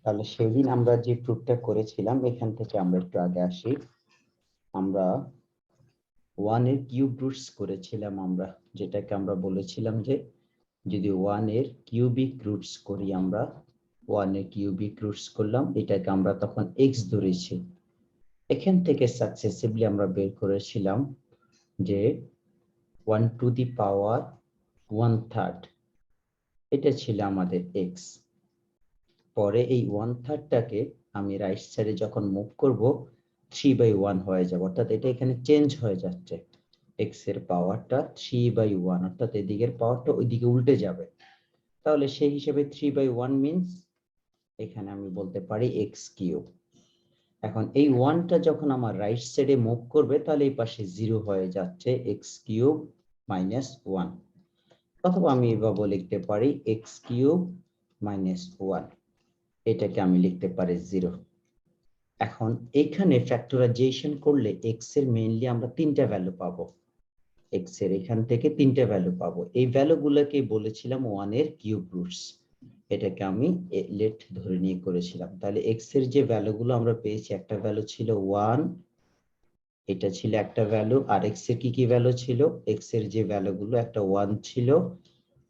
তাহলে সেদিন আমরা যে প্রুফটা করেছিলাম এখান থেকে আমরা একটু আগে আসি। আমরা 1 এর কিউব রুটস করেছিলাম আমরা, যেটাকে আমরা বলেছিলাম যে যদি 1 এর কিউবিক রুটস করি, আমরা 1 এর কিউবিক রুটস করলাম, এটাকে আমরা তখন এক্স ধরেছি। এখান থেকে সাকসেসিভলি আমরা বের করেছিলাম যে 1 টু দি পাওয়ার 1/3, এটা ছিল আমাদের এক্স। পরে এই 1/3টাকে আমি রাইট সাইডে যখন মুভ করব 3/1 হয়ে যাবে, অর্থাৎ এটা এখানে চেঞ্জ হয়ে যাচ্ছে। এক্স এর পাওয়ারটা 3/1, অর্থাৎ এদিকের পাওয়ারটা ওইদিকে উল্টে যাবে। তাহলে সেই হিসেবে 3/1 মিনস এখানে আমি বলতে পারি এক্স কিউব। এখন এই 1টা যখন আমার রাইট সাইডে মুভ করবে তাহলে এই পাশে 0 হয়ে যাচ্ছে, এক্স কিউব মাইনাস 1। অথবা আমি এভাবে লিখতে পারি এক্স কিউব মাইনাস 1, এটাকে আমি লিখতে পারি 0। এখন এখানে ফ্যাক্টরাইজেশন করলে এক্স এর মেইনলি আমরা 3টা ভ্যালু পাবো। এক্স এর এখান থেকে 3টা ভ্যালু পাবো, এই ভ্যালুগুলোকে বলেছিলাম 1 এর কিউব রুটস। এটাকে আমি লেট ধরে নিয়ে করেছিলাম। তাহলে এক্স এর যে ভ্যালুগুলো আমরা পেয়েছি, একটা ভ্যালু ছিল 1, এটা ছিল একটা ভ্যালু। আর এক্স এর কি কি ভ্যালু ছিল? এক্স এর যে ভ্যালুগুলো, একটা 1 ছিল,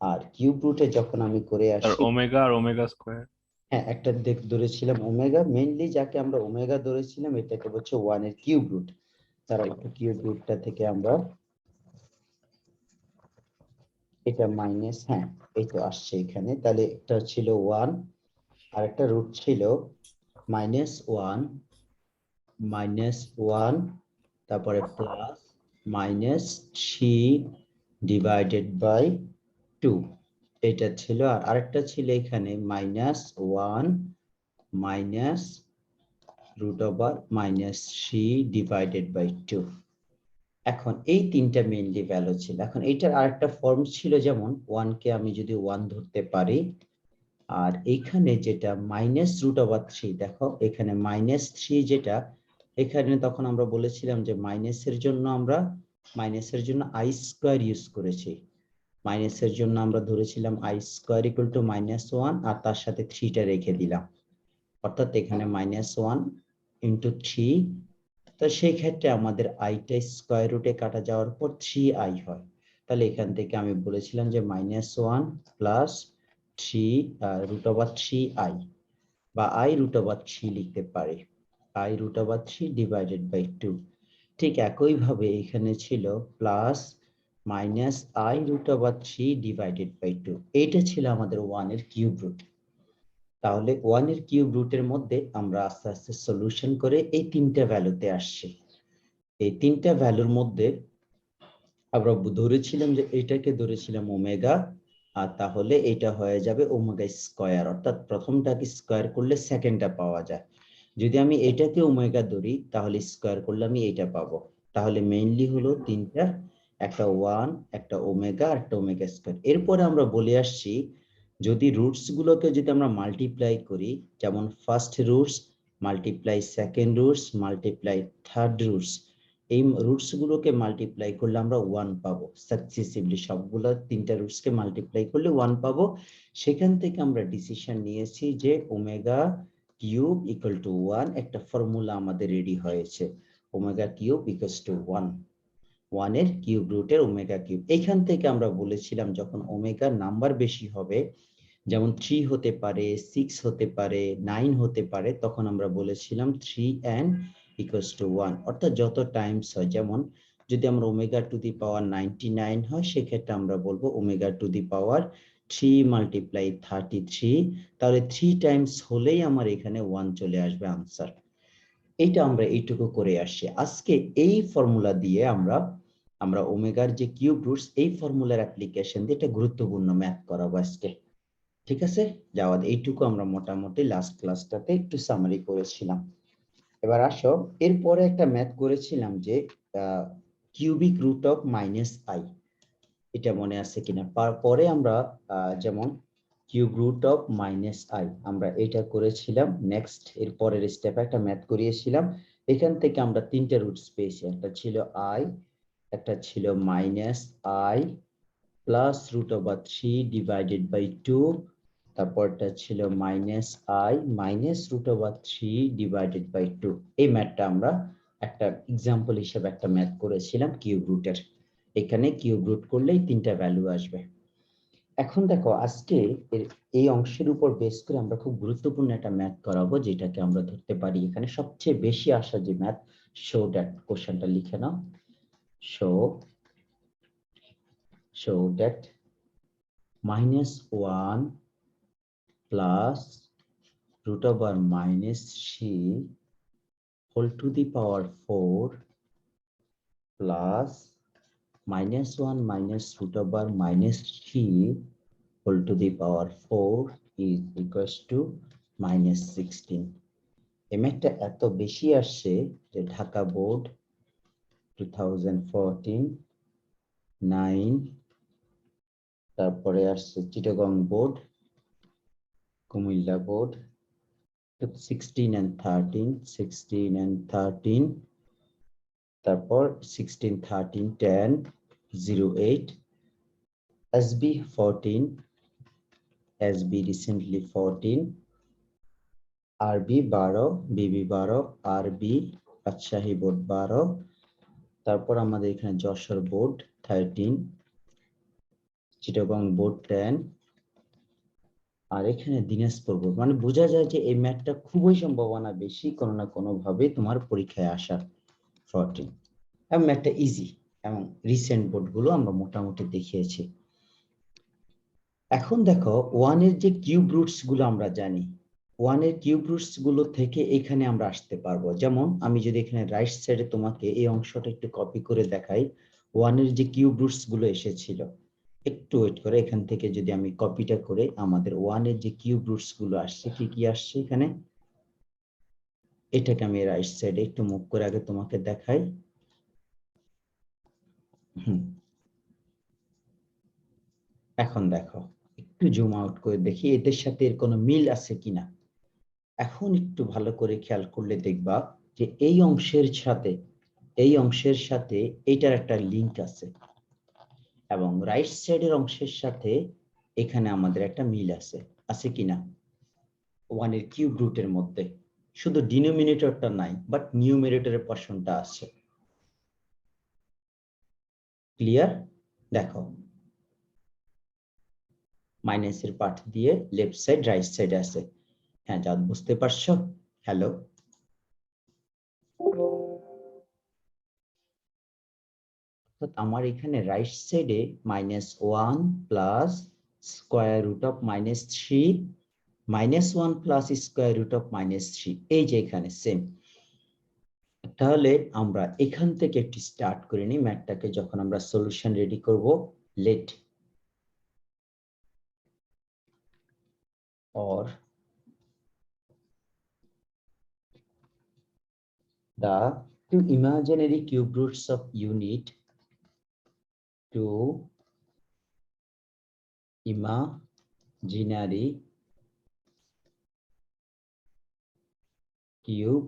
আর কিউব রুটে যখন আমি করে আর আসি, ওমেগা আর ওমেগা স্কোয়ার। হ্যাঁ একটা ধরেছিলাম ওমেগা, মেইনলি যাকে আমরা ওমেগা ধরেছিলাম এটাকে হচ্ছে 1 এর কিউব রুট। তারা একটু কিউব রুটটা থেকে আমরা এটা মাইনাস, হ্যাঁ এই তো আসছে এখানে। তাহলে এটা ছিল 1, আর একটা রুট ছিল -1, -1, তারপরে প্লাস -3/2, এটা ছিল। আর আরেকটা ছিল এখানে -1 -√/-3/2। এখন এই তিনটা মেইনলি ভ্যালু ছিল। এখন এইটার আরেকটা ফর্ম ছিল, যেমন 1 কে আমি যদি 1 ধরতে পারি, আর এইখানে যেটা -√/3, দেখো এখানে -3 যেটা, এখানে তখন আমরা বলেছিলাম যে মাইনাসের জন্য আই স্কোয়ার ইউজ করেছি। মাইনাসের জন্য আমরা ধরেছিলাম আই স্কোয়ার ইকুয়াল টু -1, আর তার সাথে 3টা রেখে দিলাম, অর্থাৎ এখানে -1 ইন্টু 3। তো সেই ক্ষেত্রে আমাদের আইটা স্কোয়ার রুটে কাটা যাওয়ার পর 3i হয়। তাহলে এখান থেকে আমি বলেছিলাম যে -1 প্লাস 3√/3i, বা i√/3 লিখতে পারি, i√/3 ডিভাইডেড বাই 2। ঠিক একইভাবে এখানে ছিল প্লাস -i√/3 ডিভাইডেড বাই 2, এইটা ছিল আমাদের 1 এর কিউব রুট। তাহলে 1 এর কিউব রুটের মধ্যে আমরা আস্তে আস্তে সলিউশন করে এই তিনটা ভ্যালুতে আসছি। এই তিনটা ভ্যালুর মধ্যে আমরা ধরেছিলাম যে এটাকে ধরেছিলাম ওমেগা, আর তাহলে এটা হয়ে যাবে ওমেগা স্কয়ার, অর্থাৎ প্রথমটাকে স্কয়ার করলে সেকেন্ডটা পাওয়া যায়। যদি আমি এটাকে ওমেগা ধরি তাহলে স্কয়ার করলে আমি এটা পাবো। তাহলে মেইনলি হলো তিনটা, একটা 1, একটা ওমেগা, আর একটা ওমেগা স্কয়ার। এরপরে আমরা বলে আসছি যদি রুটস গুলোকে যদি আমরা মাল্টিপ্লাই করি, যেমন first roots multiply second roots multiply third roots, এই রুটস গুলোকে মাল্টিপ্লাই করলে আমরা 1 পাবো সাকসেসিভলি। সবগুলো তিনটা রুটস কে মাল্টিপ্লাই করলে 1 পাবো। সেখান থেকে আমরা ডিসিশন নিয়েছি যে ওমেগা কিউব ইকুয়াল টু 1, একটা ফর্মুলা আমাদের রেডি হয়েছে, ওমেগা কিউব ইকুয়ালস টু 1, 1 এর কিউব রুটের ওমেগা কিউব। এখান থেকে আমরা বলেছিলাম যখন ওমেগা নাম্বার বেশি হবে, যেমন 3 হতে পারে, 6 হতে পারে, 9 হতে পারে, তখন আমরা বলেছিলাম 3n ইকুয়ালস টু 1, অর্থাৎ যত টাইমস হয়, যেমন যদি আমরা ওমেগা টু দি পাওয়ার 99 হয় সেক্ষেত্রে আমরা বলবো omega to the power 3 multiply 33, তাহলে 3 টাইমস হলেই আমার এখানে 1 চলে আসবে আনসার। এইটা আমরা এইটুকু করে আসছি আজকে। এই ফর্মুলা দিয়ে আমরা ওমেগার যে কিউব রুটস, এই ফর্মুলার অ্যাপ্লিকেশন দিয়ে একটা গুরুত্বপূর্ণ ম্যাথ করাবো আজকে। ঠিক আছে, যাওয়া এইটুকু আমরা মোটামুটি লাস্ট ক্লাসটাতে একটু সামারি করেছিলাম। এবার আসো, এরপরে একটা ম্যাথ করেছিলাম যে কিউবিক রুট অফ -i, এটা মনে আছে কিনা? পরে আমরা যেমন কিউব রুট অফ -i আমরা এটা করেছিলাম। নেক্সট এর পরের স্টেপে একটা ম্যাথ করিয়েছিলাম, এখান থেকে আমরা তিনটা রুটস পেয়েছি, একটা ছিল i, একটা ছিল -i প্লাস √/3 ডিভাইডেড বাই 2, তারপরটা ছিল -i -√3 ডিভাইডেড বাই 2। এই ম্যাথটা আমরা একটা এক্সাম্পল হিসেবে একটা ম্যাথ করেছিলাম কিউব রুটের। এখানে কিউব রুট করলেই 3টা ভ্যালু আসবে। এখন দেখো আজকে এই অংশের উপর বেস করে আমরা খুব গুরুত্বপূর্ণ একটা ম্যাথ করাবো, যেটাকে আমরা ধরতে পারি এখানে সবচেয়ে বেশি আসা যে ম্যাথ। শো দ্যাট, কোশ্চেনটা লিখে নাও। Show that -1 plus √(-c) whole to the power 4 plus -1 minus √(-c) whole to the power 4 is equals to -16। এই ম্যাথটা এত বেশি আসছে যে ঢাকা বোর্ড 2014, 9, তারপরে আসছে Chittagong board, Comilla board 16 and 13, তারপর 16, 13, 10, 08, SB 14, SB recently 14, RB 12, BB 12, RB Rajshahi board 12, তারপর আমাদের এখানে যশোর বোর্ড 13, চিটাগং বোর্ড 10, আর এখানে দিনাজপুর বোর্ড। মানে বোঝা যায় যে এই ম্যাথটা খুবই সম্ভাবনা বেশি কোনো না কোনো ভাবে তোমার পরীক্ষায় আসার 14। এবং ম্যাথটা ইজি, এবং রিসেন্ট বোর্ডগুলো আমরা মোটামুটি দেখিয়েছি। এখন দেখো 1 এর যে কিউব রুটস গুলো আমরা জানি, 1 এর কিউব রুটস গুলো থেকে এখানে আমরা আসতে পারবো। যেমন আমি যদি এখানে রাইট সাইডে তোমাকে এই অংশটা একটু কপি করে দেখাই, 1 এর যে কিউব রুটস গুলো এসেছিল, একটু ওয়েট করে, এখান থেকে যদি আমি কপিটা করে আমাদের 1 এর যে কিউব রুটস গুলো আসছে, কি কি আসছে এখানে, এটাকে আমি রাইট সাইডে একটু মুভ করে আগে তোমাকে দেখাই। এখন দেখো একটু জুম আউট করে দেখি এদের সাথে এর কোনো মিল আছে কিনা। এখন একটু ভালো করে খেয়াল করলে দেখবা যে এই অংশের সাথে এইটার একটা লিংক আছে, এবং রাইট সাইডের অংশের সাথে এখানে আমাদের একটা মিল আছে কিনা 1 এর কিউব রুটের মধ্যে। শুধু ডিনোমিনেটরটা নাই, বাট নিউমেরেটরের পোরশনটা আছে। ক্লিয়ার? দেখো মাইনাসের পার্ট দিয়ে লেফট সাইড রাইট সাইড আছে। হ্যাঁ, যা বুঝতে পারছো? হ্যালো, আমার এখানে রাইট সাইডে -1 প্লাস √(-3) -1 প্লাস √(-3) এই যে এখানে সেম। তাহলে আমরা এখান থেকে একটু স্টার্ট করে নিই ম্যাথটাকে। যখন আমরা সলিউশন রেডি করব, late or the two imaginary cube roots of unit to imaginary cube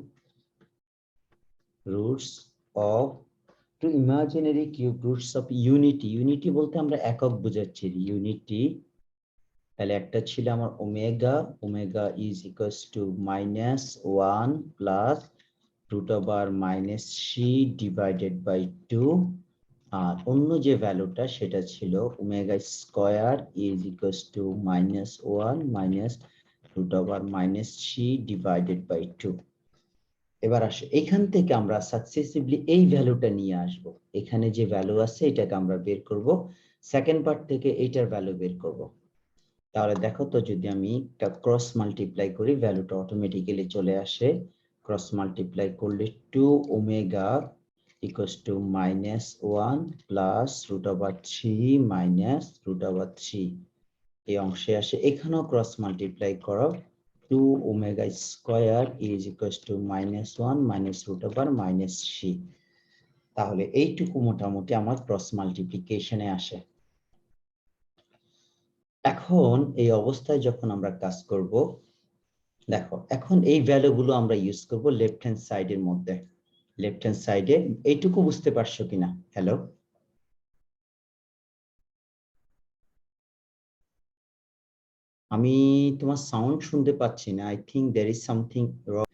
roots of unity বলতে আমরা একক বোঝাচ্ছি, ইউনিটি। তাহলে একটা ছিল আমার omega is equals to -1 plus √(-c) divided by 2, আর অন্য যে ভ্যালুটা সেটা ছিল omega square is equals to -1 minus √(-c) divided by 2। এবার আসে এখান থেকে আমরা সাকসেসিভলি এই ভ্যালুটা নিয়ে আসব। এখানে যে ভ্যালু আছে এটাকে আমরা বের করব, সেকেন্ড পার্ট থেকে এইটার ভ্যালু বের করব। তাহলে দেখো তো, যদি আমি ক্রস মাল্টিপ্লাই করি, ভ্যালুটা অটোমেটিক্যালি চলে আসে। ক্রস মাল্টিপ্লাই করলে 2 omega equals to -1 plus √(-3 minus √(-3) এই অংশে আসে। এখানেও ক্রস মাল্টিপ্লাই করো, 2 omega square is equals to -1 minus √(-c। তাহলে এইটুকু মোটামুটি আমার ক্রস মাল্টিপ্লিকেশনে আসে। এখন এই অবস্থায় যখন আমরা কাজ করব, দেখো এখন এই ভ্যালুগুলো আমরা ইউজ করব লেফট হ্যান্ড সাইডের মধ্যে। লেফট হ্যান্ড সাইডে এইটুকু বুঝতে পারছো কিনা? হ্যালো, আমি তোমার সাউন্ড শুনতে পাচ্ছি না। I think there is something wrong.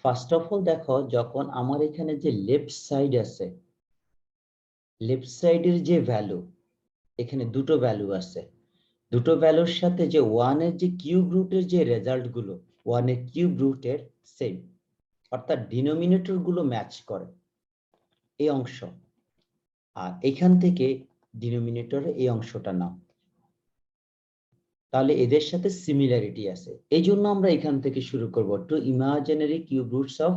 First of all দেখো, যখন আমার এখানে যে লেফট সাইড আছে, লেফট সাইডের যে ভ্যালু, এখানে দুটো ভ্যালু আছে। দুটো ভ্যালুর সাথে যে ওয়ানের যে কিউব রুটের যে রেজাল্ট গুলো, ওয়ানের কিউব রুটের সেম, অর্থাৎ ডিনোমিনেটর গুলো ম্যাচ করে এই অংশ। আর এখান থেকে ডিনোমিনেটরে এই অংশটা নাও, তাহলে এদের সাথে সিমিলারিটি আছে। এই জন্য আমরা এখান থেকে শুরু করব, two imaginary cube roots of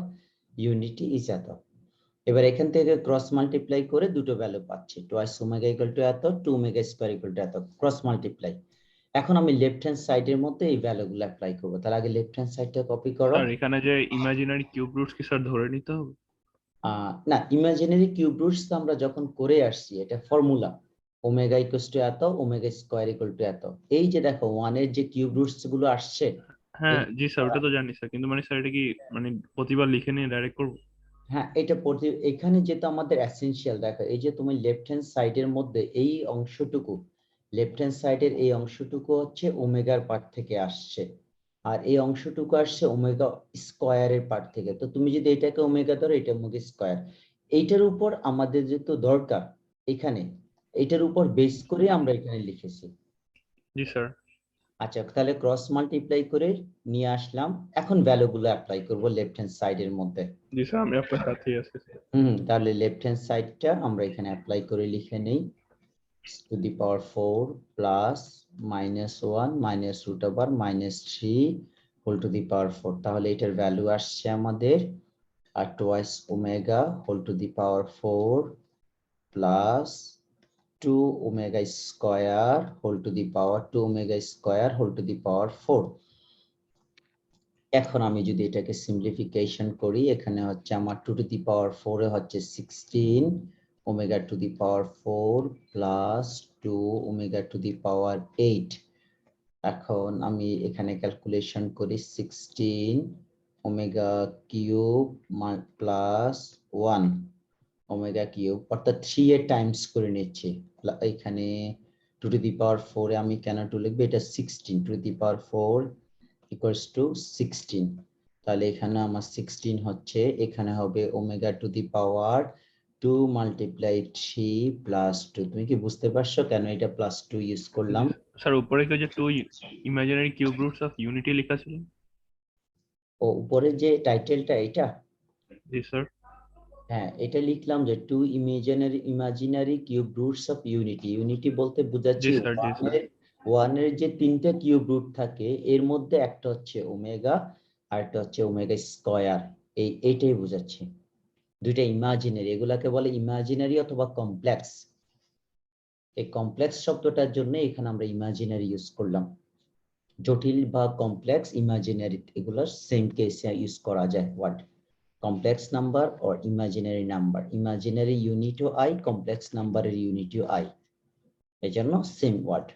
unity is এত। এবার এখান থেকে ক্রস মাল্টিপ্লাই করে দুটো ভ্যালু পাচ্ছি, টোয়াইস ওমেগা ইকুয়াল টু এত, 2 ওমেগা স্কয়ার ইকুয়াল টু এত, ক্রস মাল্টিপ্লাই। এখন আমি লেফট হ্যান্ড সাইডের মধ্যে এই ভ্যালুগুলো অ্যাপ্লাই করব। তার আগে লেফট হ্যান্ড সাইডটা কপি করো। স্যার এখানে যে ইমাজিনারি কিউব রুটস কি স্যার ধরে নিতে হবে? না, ইমাজিনারি কিউব রুটস আমরা যখন করে আসছি, এটা ফর্মুলা, ওমেগা ইকুয়াল টু এত, ওমেগা স্কয়ার ইকুয়াল টু এত। এই যে দেখো ওয়ানের যে কিউব রুটস গুলো আসছে, হ্যাঁ এই- জি স্যার, ওটা তো জানি স্যার, কিন্তু মানে স্যার এটা কি মানে প্রতিবার লিখে নিয়ে ডাইরেক্ট করবো? হ্যাঁ, এটা এখানে যেটা আমাদের এসেনশিয়াল, দেখো এই যে তুমি লেফট হ্যান্ড সাইডের মধ্যে এই অংশটুকু, লেফট হ্যান্ড সাইডের এই অংশটুকু হচ্ছে ওমেগার পার্ট থেকে আসছে, আর এই অংশটুকু আসছে ওমেগা স্কয়ারের পার্ট থেকে। তো তুমি যদি এটাকে ওমেগা ধরো, এটা ওমেগা স্কয়ার, এইটার উপর আমাদের যেহেতু দরকার এখানে, এটার উপর বেস করে আমরা এখানে লিখেছি। জি স্যার। আচ্ছা, তাহলে ক্রস মাল্টিপ্লাই করে নিয়ে আসলাম। এখন ভ্যালুগুলো অ্যাপ্লাই করব লেফট হ্যান্ড সাইডের মধ্যে। জি স্যার, আমি আপনার সাথেই আছি স্যার। তাহলে লেফট হ্যান্ড সাইডটা আমরা এখানে অ্যাপ্লাই করে লিখে নেই, to the power 4 plus -1 minus root over -3 whole to the power 4। তাহলে এটার ভ্যালু আসছে আমাদের আর twice omega whole to the power 4 plus 2 omega square whole to the power 2 omega square whole to the power 4। এখন আমি যদি এটাকে simplification করি, এখানে হচ্ছে আমার 2 টু দি পাওয়ার 4 এ হচ্ছে 16 omega to the power 4 plus 2 omega to the power 8। এখন আমি এখানে ক্যালকুলেশন করি, 16 omega cube plus 1 omega cube, অর্থাৎ 3 এর টাইমস করে নিচ্ছি। এখানে 2 টু দি পাওয়ার 4 এ আমি কেন 2 লিখবো, এটা 16, 2 two the power 4 equals to 16। তাহলে এখানে আমার 16 হচ্ছে, এখানে হবে omega to the power 2 multiply 3 plus 2। তুমি কি বুঝতে পারছো কেন এটা প্লাস 2 ইউজ জি করলাম? স্যার, উপরে কি যে two imaginary cube roots of unity লেখা ছিল? ও উপরে যে টাইটেলটা এটা, জি স্যার। হ্যাঁ এটা লিখলাম যে two imaginary cube roots of unity. Unity বলতে জি বোঝাচ্ছি স্যার। জি স্যার। ওয়ানের যে তিনটা কিউব রুট থাকে, এর মধ্যে একটা হচ্ছে ওমেগা আর একটা হচ্ছে ওমেগা স্কয়ার। এইটাই বোঝাচ্ছি। দুইটা ইমাজিনারি, এগুলাকে বলে ইমাজিনারি অথবা কমপ্লেক্স। এই কমপ্লেক্স শব্দটার জন্য এখানে আমরা ইমাজিনারি ইউজ করলাম। জটিল বা কমপ্লেক্স, ইমাজিনারি, এগুলো সেম কেসে ইউজ করা যায় word. Complex number or imaginary number, imaginary ইউনিটও আই, কমপ্লেক্স নাম্বারের ইউনিটও আই, এই জন্য সেম ওয়ার্ড।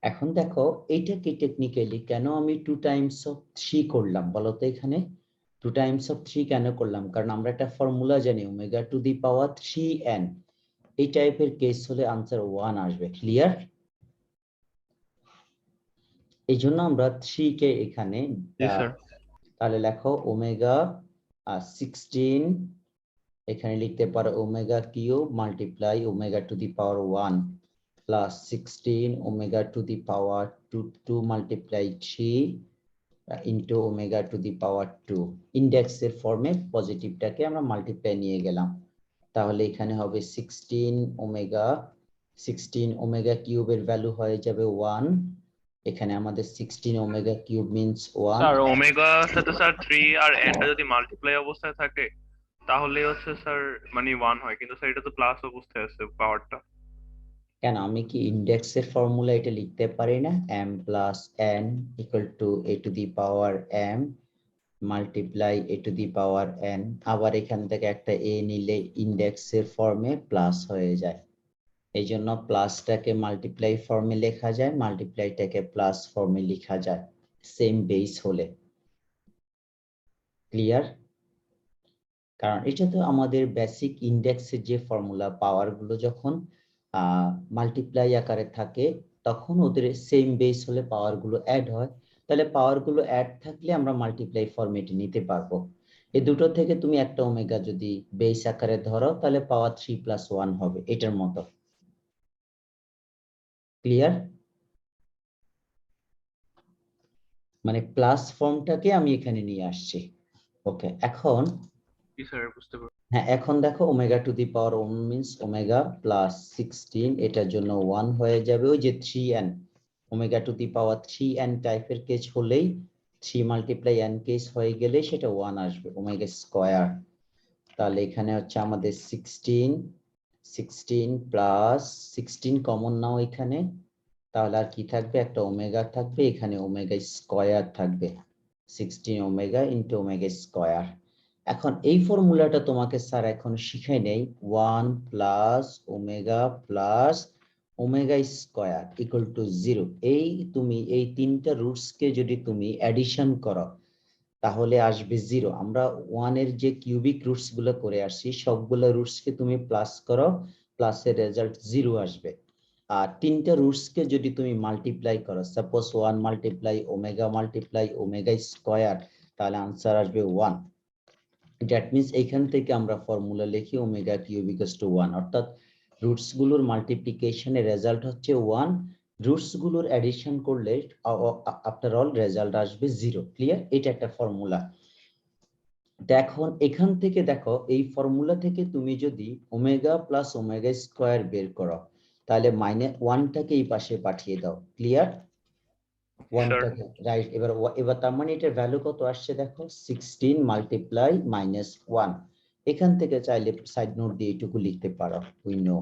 এখন দেখো এইটাকে টেকনিক্যালি কেন আমি 2 টাইমস অফ 3 করলাম বলো তো? এখানে 2 টাইমস অফ 3 কেন করলাম? কারণ আমরা একটা ফর্মুলা জানি, omega to the power 3n, এই টাইপের কেস হলে আনসার 1 আসবে। ক্লিয়ার? এই জন্য আমরা 3 কে এখানে জি স্যার। তাহলে লেখো ওমেগা 16, এখানে লিখতে পারো omega cube multiply omega to the power 1 plus 16 omega to the power 2 multiply 3 into omega to the power 2। ইন্ডেক্সের ফর্মে পজিটিভটাকে আমরা মাল্টিপ্লাই নিয়ে গেলাম। তাহলে এখানে হবে 16 ওমেগা কিউবের ভ্যালু হয়ে যাবে 1। এখানে আমাদের 16 ওমেগা কিউব মিন্স 1। স্যার ওমেগার সাথে স্যার 3 আর এনটা যদি মাল্টিপ্লাই অবস্থায় থাকে তাহলে হচ্ছে স্যার মানে 1 হয়, কিন্তু স্যার এটা তো প্লাস অবস্থায় আছে পাওয়ারটা। কেন, আমি কি ইন্ডেক্সের ফর্মুলা এটা লিখতে পারি না? m plus n equal to a two the power m multiply a two the power n। আবার এখান থেকে একটা a নিলে ইন্ডেক্সের ফর্মে প্লাস হয়ে যায়, এই জন্য প্লাসটাকে মাল্টিপ্লাই ফর্মে লেখা যায়, মাল্টিপ্লাইটাকে প্লাস ফর্মে লেখা যায় সেম বেস হলে। ক্লিয়ার? কারণ এটা তো আমাদের বেসিক ইন্ডেক্সের যে ফর্মুলা, পাওয়ার গুলো যখন মাল্টিপ্লাই আকারে থাকে, তখন ওদের সেম বেস হলে পাওয়ার গুলো অ্যাড হয়, তাহলে পাওয়ার গুলো অ্যাড থাকলে আমরা মাল্টিপ্লাই ফরম্যাটে নিতে পারবো। এই দুটো থেকে তুমি একটা ওমেগা যদি বেস আকারে ধরো তাহলে পাওয়ার 3+1 হবে, এটার মতো। ক্লিয়ার? মানে প্লাস ফর্মটাকে আমি এখানে নিয়ে আসছি। ওকে, এখন জি স্যার, বুঝতে পারছি। হ্যাঁ, এখন দেখো omega to the power 1 means omega plus 16, এটার জন্য 1 হয়ে যাবে। ওই যে 3n, omega to the power 3n টাইপের কেস হলেই 3 মাল্টিপ্লাই n কেস হয়ে গেলে সেটা 1 আসবে, ওমেগা স্কয়ার। তাহলে এখানে হচ্ছে আমাদের 16 প্লাস 16 কমন নাও এখানে, তাহলে আর কি থাকবে, একটা ওমেগা থাকবে, এখানে ওমেগা স্কয়ার থাকবে, 16 ওমেগা ইন্টু ওমেগা স্কয়ার। এখন এই ফর্মুলাটা তোমাকে স্যার এখন শিখাই নেই, 1 plus omega plus omega square equal to 0। এই তুমি এই তিনটা রুটসকে যদি তুমি অ্যাডিশন করো তাহলে আসবে 0। আমরা 1 এর যে কিউবিক রুটস গুলো করে আসছি সবগুলো রুটসকে তুমি প্লাস করো, প্লাসের রেজাল্ট 0 আসবে। আর তিনটা রুটসকে যদি তুমি মাল্টিপ্লাই করো, সাপোজ 1 মাল্টিপ্লাই ওমেগা স্কয়ার, তাহলে আনসার আসবে 1। দ্যাট মিন্স এখান থেকে আমরা ফর্মুলা লিখি ওমেগা কিউব ইকুয়ালস টু 1, অর্থাৎ রুটস গুলোর মাল্টিপ্লিকেশনের রেজাল্ট হচ্ছে 1, রুটস গুলোর অ্যাডিশন করলে আফটার অল রেজাল্ট আসবে 0। ক্লিয়ার? এটা একটা ফর্মুলা। এখন এখান থেকে দেখো এই ফর্মুলা থেকে তুমি যদি ওমেগা প্লাস ওমেগা স্কয়ার বের করো তাহলে -1টাকে এই পাশে পাঠিয়ে দাও। ক্লিয়ার? 1টাকে রাইট। এবার তার মানে এটার ভ্যালু কত আসছে দেখো, 16 মাল্টিপ্লাই -1। এখান থেকে চাইলে সাইড নোট দিয়ে এইটুকু লিখতে পারো, উই নো।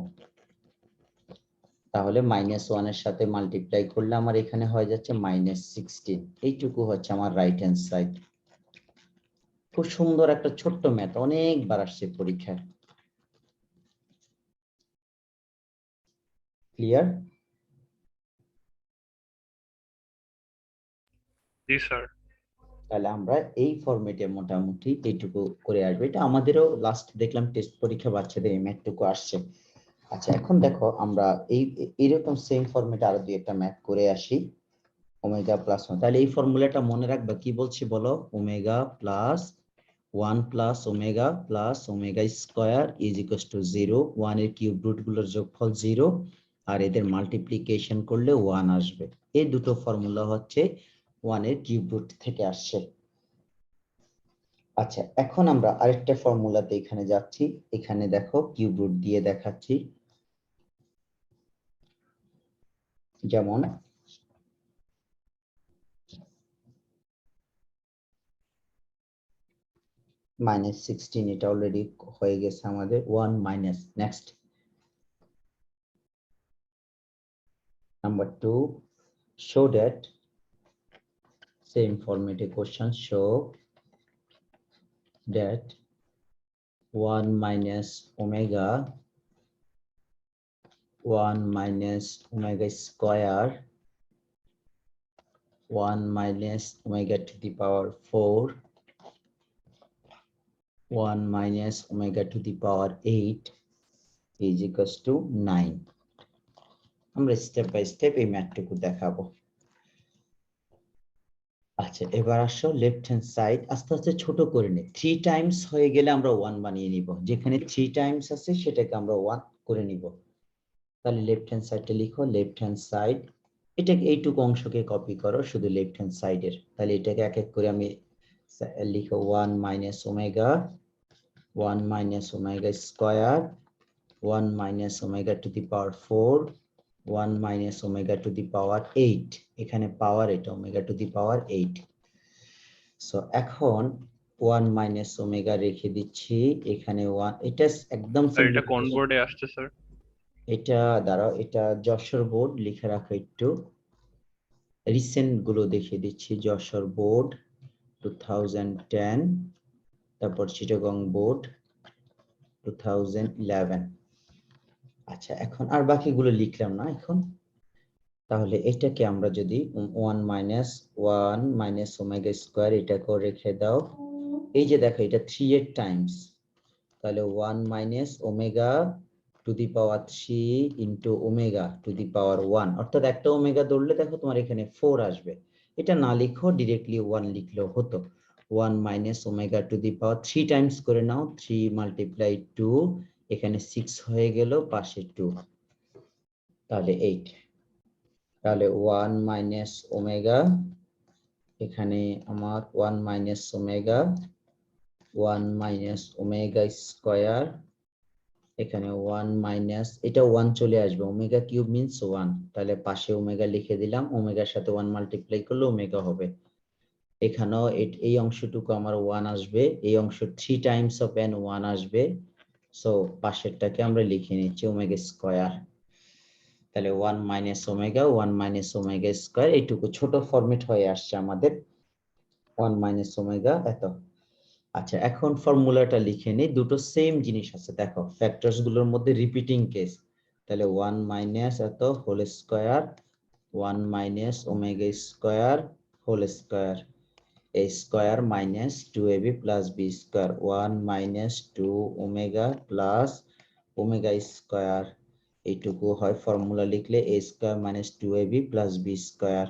তাহলে -1 এর সাথে মাল্টিপ্লাই করলে আমার এখানে হয়ে যাচ্ছে -16। এইটুকু হচ্ছে আমার রাইট হ্যান্ড সাইড। খুব সুন্দর একটা ছোট্ট ম্যাথ, অনেকবার আসছে পরীক্ষায়। ক্লিয়ার? জি স্যার। তাহলে আমরা এই ফরম্যাটে মোটামুটি এইটুকু করে আসবো। এটা আমাদেরও লাস্ট দেখলাম টেস্ট পরীক্ষা বাচ্চাদের এই ম্যাথটুকু আসছে। আচ্ছা, এখন দেখো আমরা এইরকম সেম ফরম্যাটে আরো দুই একটা ম্যাথ করে আসি। ওমেগা প্লাস 1, তাহলে এই ফর্মুলাটা মনে রাখবা, কি বলছি বলো, omega plus 1 plus omega square is equals two 0। 1 এর কিউব রুট গুলোর যোগফল 0 আর এদের মাল্টিপ্লিকেশন করলে 1 আসবে। এই দুটো ফর্মুলা হচ্ছে 1 এর কিউব রুট থেকে আসছে। আচ্ছা, এখন আমরা আরেকটা ফর্মুলাতে এখানে যাচ্ছি। এখানে দেখো কিউব রুট দিয়ে দেখাচ্ছি, যেমন -16, এটা অলরেডি হয়ে গেছে আমাদের। 1 minus, next number 2, show that, same format question, show that 1 minus omega square 1 minus omega to the power 4 1 minus omega to the power 8 is equals to 9। আমরা স্টেপ বাই স্টেপ এই ম্যাথটুকু দেখাবো। আচ্ছা, এবার আসো লেফট হ্যান্ড সাইড আস্তে আস্তে ছোট করে নি। 3 টাইমস হয়ে গেলে আমরা 1 বানিয়ে নিব, যেখানে 3 টাইমস আছে সেটাকে আমরা 1 করে নিব। তাহলে লেফট হ্যান্ড সাইডটা লিখো, লেফট হ্যান্ড সাইড, এটাকে এইটুকু অংশকে কপি করো শুধু লেফট হ্যান্ড সাইডের। তাহলে এটাকে এক এক করে আমি লিখো 1 minus omega square 1 minus omega to the power 4 1 minus omega to the power 8। এখানে পাওয়ার এটা omega to the power 8। So এখন 1 minus omega রেখে দিচ্ছি এখানে 1। এটা একদম স্যার এটা কোন বোর্ডে আসছে স্যার? এটা দাঁড়াও, এটা যশোর বোর্ড, লিখে রাখো একটু, রিসেন্ট গুলো দেখিয়ে দিচ্ছি। যশোর বোর্ড 2010, তারপর চিটাগং বোর্ড 2011। আচ্ছা, এখন আর বাকিগুলো লিখলাম না এখন। তাহলে এটাকে আমরা যদি 1 minus ওমেগা স্কয়ার এটাকেও রেখে দাও। এই যে দেখো এটা 3 এর টাইমস, তাহলে 1 minus omega to the power 3 into omega to the power 1, অর্থাৎ একটা ওমেগা ধরলে দেখো তোমার এখানে 4 আসবে। এটা না লিখো, ডিরেক্টলি 1 লিখলেও হতো। 1 minus omega to the power 3 Times করে নাও, 3 মাল্টিপ্লাই 2, এখানে 6 হয়ে গেল, পাশে 2, তাহলে 8। তাহলে 1 মাইনাস ওমেগা, এখানে আমার 1 minus omega, 1 minus omega square, এখানে 1 মাইনাস, এটা 1 চলে আসবে, ওমেগা কিউব মিন্স 1, তাহলে পাশে ওমেগা লিখে দিলাম, ওমেগার সাথে 1 মাল্টিপ্লাই করলে ওমেগা হবে। এখানেও এই অংশটুকু আমার 1 আসবে, এই অংশ 3 টাইমস অফ n 1 আসবে, সো পাশেরটাকে আমরা লিখে নিচ্ছি ওমেগা স্কয়ার। তাহলে 1 minus omega, 1 minus omega square, এইটুকু ছোট ফরম্যাট হয়ে আসছে আমাদের 1 মাইনাস ওমেগা এত। আচ্ছা, এখন ফর্মুলাটা লিখে নিই, দুটো সেম জিনিস আছে, দেখো ফ্যাক্টরস গুলোর মধ্যে রিপিটিং কেস। তাহলে 1 মাইনাস এত whole square, 1 minus omega square whole square, a square minus 2ab plus b square, 1 minus 2 omega plus omega square, এইটুকু হয় ফর্মুলা লিখলে a square minus 2ab plus b square.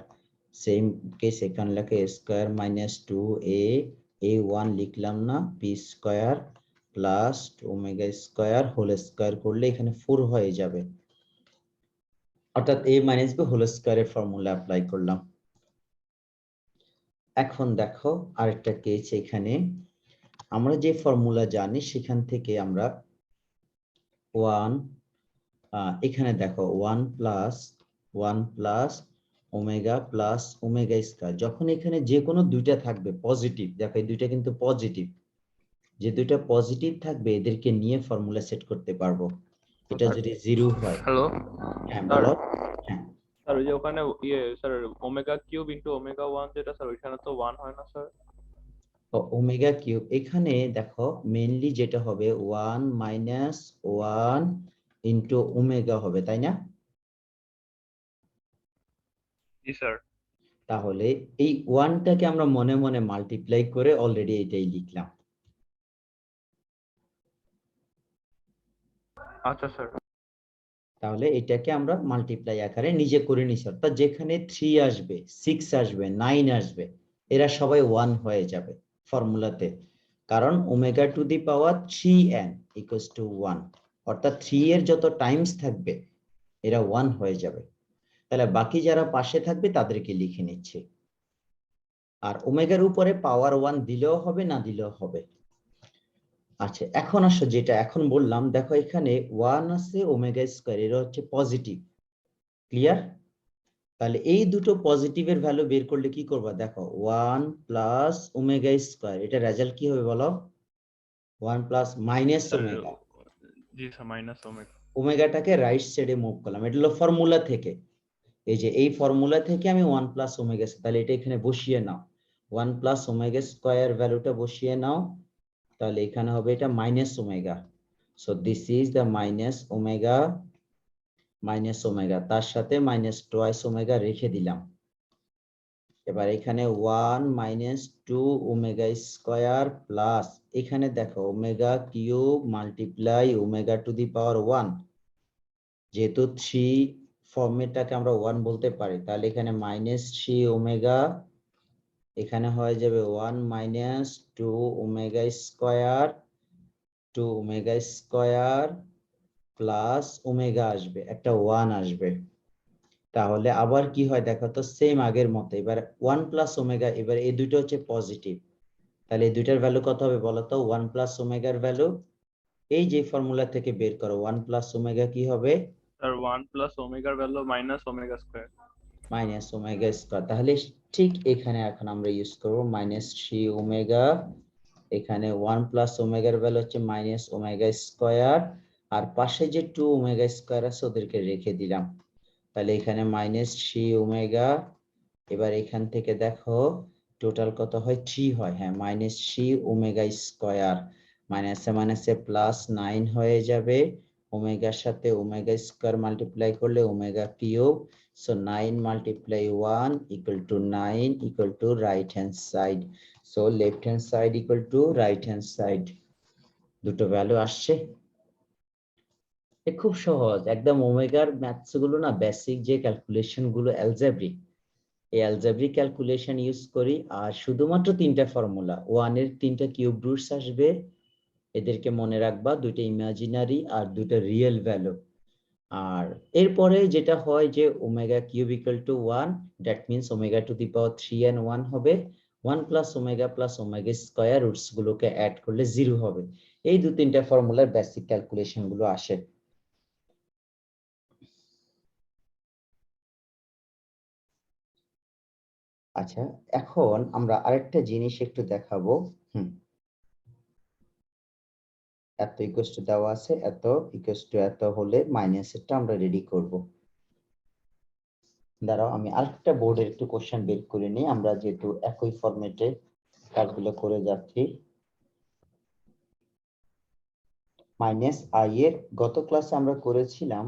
Same case এখানে লেখে a square minus 2a, a1 লিখলাম না, b square plus omega square whole square করলে এখানে 4 হয়ে যাবে, অর্থাৎ a মাইনাস b হোল স্কয়ারের ফর্মুলা অ্যাপ্লাই করলাম। এখন দেখো আরেকটা কেস, এখানে আমরা যে ফর্মুলা জানি সেখান থেকে আমরা 1, এখানে দেখো 1 plus omega plus omega square, যখন এখানে যে কোনো দুইটা থাকবে পজিটিভ, দেখো এই দুইটা কিন্তু পজিটিভ, যে দুইটা পজিটিভ থাকবে এদেরকে নিয়ে ফর্মুলা সেট করতে পারবো। এটা যদি 0 হয়, হ্যালো হ্যাঁ স্যার, বলো। হ্যাঁ, স্যার ওই যে ওখানে sir omega cube into omega 1 যেটা স্যার, ওইখানে তো 1 হয় না স্যার। ওমেগা কিউব, এখানে দেখো মেইনলি যেটা হবে 1 মাইনাস 1 ইন্টু ওমেগা হবে, তাই না? জি স্যার। তাহলে এই 1টাকে আমরা মনে মনে মাল্টিপ্লাই করে অলরেডি এটাই লিখলাম। আচ্ছা স্যার। তাহলে এটাকে আমরা মাল্টিপ্লাই আকারে নিজে করে নিছি, অর্থাৎ যেখানে 3 আসবে, 6 আসবে, 9 আসবে, এরা সবাই 1 হয়ে যাবে ফর্মুলাতে, কারণ omega to the power 3n equals to 1, অর্থাৎ 3 এর যত টাইমস থাকবে এরা 1 হয়ে যাবে। তাহলে বাকি যারা পাশে থাকবে তাদেরকে লিখে নিচ্ছি, আর ওমেগার উপরে পাওয়ার 1 দিলেও হবে, না দিলেও হবে। আচ্ছা, এখন আসো যেটা এখন বললাম, দেখো এখানে 1 আছে, ওমেগা স্কয়ার, এরা হচ্ছে পজিটিভ, ক্লিয়ার? তাহলে এই দুটো পজিটিভের ভ্যালু বের করলে কি করবা, দেখো 1 প্লাস ওমেগা স্কয়ার, এটা রেজাল্ট কি হবে বলো? 1 প্লাস মাইনাস স্যার ওমেগা, জি স্যার, মাইনাস ওমেগা। ওমেগাটাকে রাইট সাইডে মুভ করলাম, এটা হলো ফর্মুলা থেকে, এই যে এই ফর্মুলা থেকে আমি 1 প্লাস ওমেগা, তাহলে এটা এখানে বসিয়ে নাও, 1 প্লাস ওমেগা স্কয়ার ভ্যালুটা বসিয়ে নাও, তাহলে এখানে হবে এটা minus omega, so this is the minus omega, তার সাথে মাইনাস টোয়াইস ওমেগা রেখে দিলাম। এবার এখানে 1 মাইনাস 2 ওমেগা স্কয়ার প্লাস, এখানে দেখো omega cube multiply omega to the power 1, যেহেতু 3 ফর্মেটটাকে আমরা 1 বলতে পারি, তাহলে এখানে মাইনাস 3 ওমেগা, এখানে হয়ে যাবে 1 minus 2 omega square, 2 omega square plus omega আসবে, একটা 1 আসবে। তাহলে আবার কি হয় দেখো তো, সেম আগের মতো, এবার 1 প্লাস ওমেগা, এবার এই দুটো হচ্ছে পজিটিভ, তাহলে এই দুইটার ভ্যালু কত হবে বলো তো? 1 প্লাস ওমেগার ভ্যালু এই যে ফর্মুলা থেকে বের করো, 1 প্লাস ওমেগা কি হবে? স্যার 1 প্লাস ওমেগার value minus omega square. Minus omega square, তাহলে ঠিক এখানে এখন আমরা ইউজ করব মাইনাস 3 ওমেগা, এখানে 1 প্লাস ওমেগার ভ্যালু হচ্ছে মাইনাস ওমেগা স্কয়ার, আর পাশে যে 2 ওমেগা স্কয়ার আছে ওদেরকে রেখে দিলাম, তাহলে এখানে মাইনাস 3 ওমেগা, এবার এখান থেকে দেখো টোটাল কত হয়, 3 হয়, হ্যাঁ মাইনাস 3 ওমেগা স্কয়ার, মাইনাসে মাইনাসে প্লাস 9 হয়ে যাবে, ওমেগার সাথে ওমেগা স্কয়ার মাল্টিপ্লাই করলে omega cube, so 9 multiply 1 equal to 9 equal to right hand side, so left hand side equal to right hand side, দুটো ভ্যালু আসছে। এ খুব সহজ একদম। ওমেগার ম্যাথস গুলো না বেসিক যে ক্যালকুলেশন গুলো অ্যালজেব্রিক, এই অ্যালজেব্রিক ক্যালকুলেশন ইউজ করি। আর শুধুমাত্র তিনটা ফর্মুলা, ওয়ান এর তিনটা কিউব রুটস আসবে, এদেরকে মনে রাখবা, দুইটা ইমাজিনারি আর দুইটা রিয়েল ভ্যালু। আর এরপরে যেটা হয় যে omega cube equal two 1, that means omega to the power 3 and 1 হবে। 1 প্লাস ওমেগা স্কয়ার রুটস গুলোকে অ্যাড করলে 0 হবে। এই দু তিনটা ফর্মুলার বেসিক ক্যালকুলেশন গুলো আসে। আচ্ছা, এখন আমরা আরেকটা জিনিস একটু দেখাবো। এত ইকুয়াল টু দেওয়া আছে, এত ইকুয়াল টু এত হলে মাইনাসেরটা আমরা রেডি করব। দাঁড়াও আমি আরেকটা বোর্ডের একটু কোশ্চেন বের করে নিই, আমরা যেহেতু একই ফরম্যাটে কাজগুলো করে যাচ্ছি। মাইনাস আই এর গত ক্লাসে আমরা করেছিলাম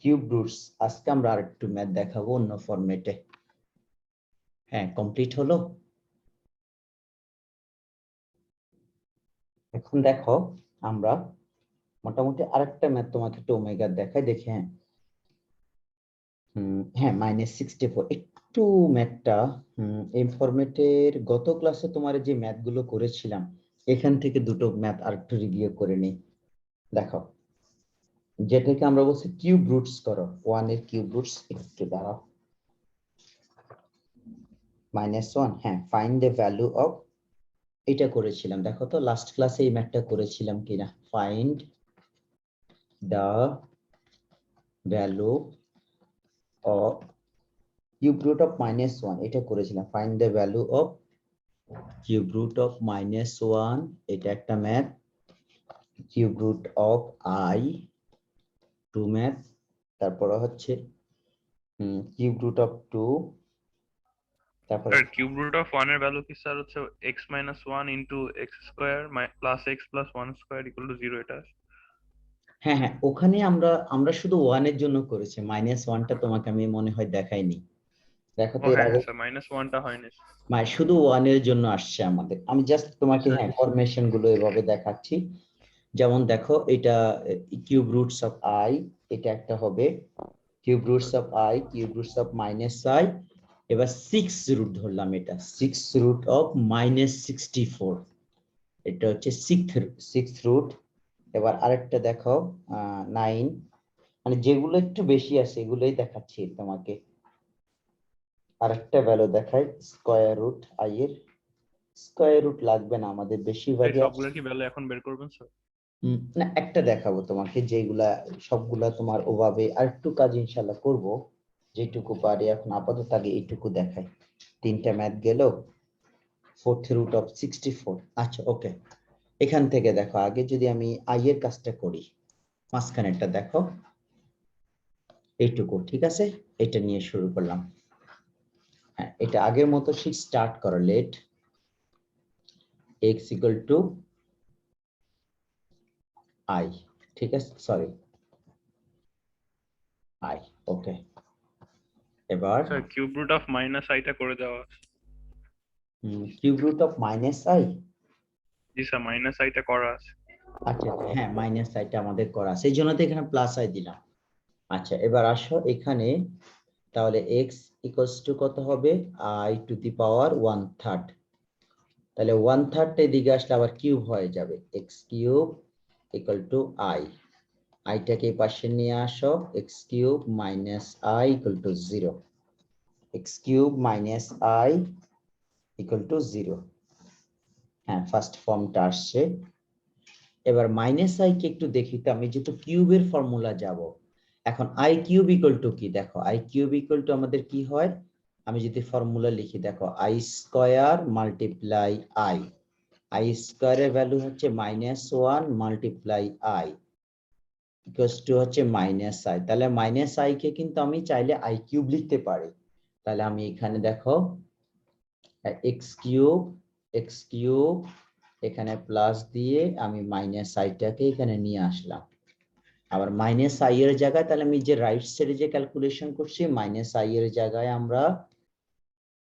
কিউব রুটস, আজকে আমরা আরেকটু ম্যাথ দেখাবো অন্য ফরম্যাটে। হ্যাঁ, কমপ্লিট হলো। এখন দেখো আমরা মোটামুটি আরেকটা ম্যাথ তোমাকে একটু ওমেগা দেখাই, দেখে। হ্যাঁ, -64 একটু ম্যাথটা এই ফরম্যাটের গত ক্লাসে তোমার যে ম্যাথ গুলো করেছিলাম এখান থেকে দুটো ম্যাথ আর একটু রিভিউ করে নিই। দেখো, যেটাকে আমরা বলছি কিউব রুটস করো, 1 এর কিউব রুটস। একটু দাঁড়াও, -1, হ্যাঁ, ফাইন্ড দ্য ভ্যালু অফ, এটা করেছিলাম। দেখো তো লাস্ট ক্লাসে এই ম্যাথটা করেছিলাম কিনা। Find the value of cube root of -1, এটা করেছিলাম। Find the value of cube root of -1, এটা একটা math. Cube root of i, two math. তারপরে হচ্ছে কিউব রুট অফ 2, তারপরে স্যার কিউব রুট অফ 1 এর ভ্যালু কি স্যার হচ্ছে x minus 1 into x square plus x plus 1 square equal to 0, এটা? হ্যাঁ হ্যাঁ, ওখানে আমরা আমরা শুধু 1 এর জন্য করেছি, -1টা তোমাকে আমি মনে হয় দেখাইনি। দেখো ও তো এর হ্যাঁ আগে হ্যাঁ স্যার, -1টা হয়নি। শুধু 1 এর জন্য আসছে আমাদের। আমি জাস্ট তোমাকে স্যার হ্যাঁ ফরমেশন গুলো এভাবে দেখাচ্ছি। যেমন দেখো, এটা কিউব রুটস অফ আই, এটা একটা হবে cube roots of I, cube roots of -i। এবার 6 রুট ধরলাম, এটা 6 রুট অফ -64, এটা হচ্ছে 6 রুট। এবার আরেকটা দেখো 9, মানে যেগুলো একটু বেশি আছে এগুলোই দেখাচ্ছি তোমাকে। আরেকটা ভ্যালু দেখাই, স্কয়ার রুট আই এর। স্কয়ার রুট লাগবে না আমাদের এই বেশিরভাগই। সবগুলোর কি ভ্যালু এখন বের করবেন স্যার? না, একটা দেখাবো তোমাকে, যেগুলা সবগুলা তোমার ওভাবে আর একটু কাজ ইনশাল্লাহ করব, যেটুকু পারি। এখন আপাতত আগে এইটুকু দেখাই। তিনটা ম্যাথ গেল। 4th root of 64। আচ্ছা, ওকে। এখান থেকে দেখো, আগে যদি আমি আই এর কাজটা করি, মাঝখানেরটা দেখো, এইটুকু ঠিক আছে। এটা নিয়ে শুরু করলাম। হ্যাঁ, এটা আগের মতো ঠিক স্টার্ট করো। Let x equal to i, ঠিক আছে, সরি আই, ওকে। এবার sir cube root of minus আইটা করে দেওয়া আছে। Cube root of -i। জি স্যার, মাইনাস আইটা করা আছে। আচ্ছা, হ্যাঁ, -i টা আমাদের করা, সেই জন্য তো এখানে প্লাস আই দিলাম। আচ্ছা, এবার আসো এখানে, তাহলে x ইকুয়ালস টু কত হবে, i টু দি পাওয়ার 1/3। তাহলে 1/3 এদিকে আসলে আবার কিউব হয়ে যাবে, x cube equal two i। আইটাকে এই পাশে নিয়ে আসো, x cube minus i equal to 0। x cube minus i equal to 0। হ্যাঁ, ফার্স্ট ফর্মটা আসছে। এবার -i কে একটু দেখি তো, আমি যেহেতু কিউবের ফর্মুলা যাব। এখন i কিউব ইকুয়াল টু কি, দেখো i কিউব ইকুয়াল টু আমাদের কি হয়, আমি যদি ফর্মুলা লিখি, দেখো i স্কয়ার মাল্টিপ্লাই i স্কয়ারের ভ্যালু হচ্ছে -1 মাল্টিপ্লাই i ইকুয়ালস টু হচ্ছে -i। তাহলে -i কে কিন্তু আমি চাইলে i কিউব লিখতে পারি। তাহলে আমি এখানে দেখো x কিউব এখানে প্লাস দিয়ে আমি -i-টাকে এখানে নিয়ে আসলাম। আবার -i এর জায়গায়, তাহলে আমি যে রাইট সাইডে যে ক্যালকুলেশন করছি, -i এর জায়গায় আমরা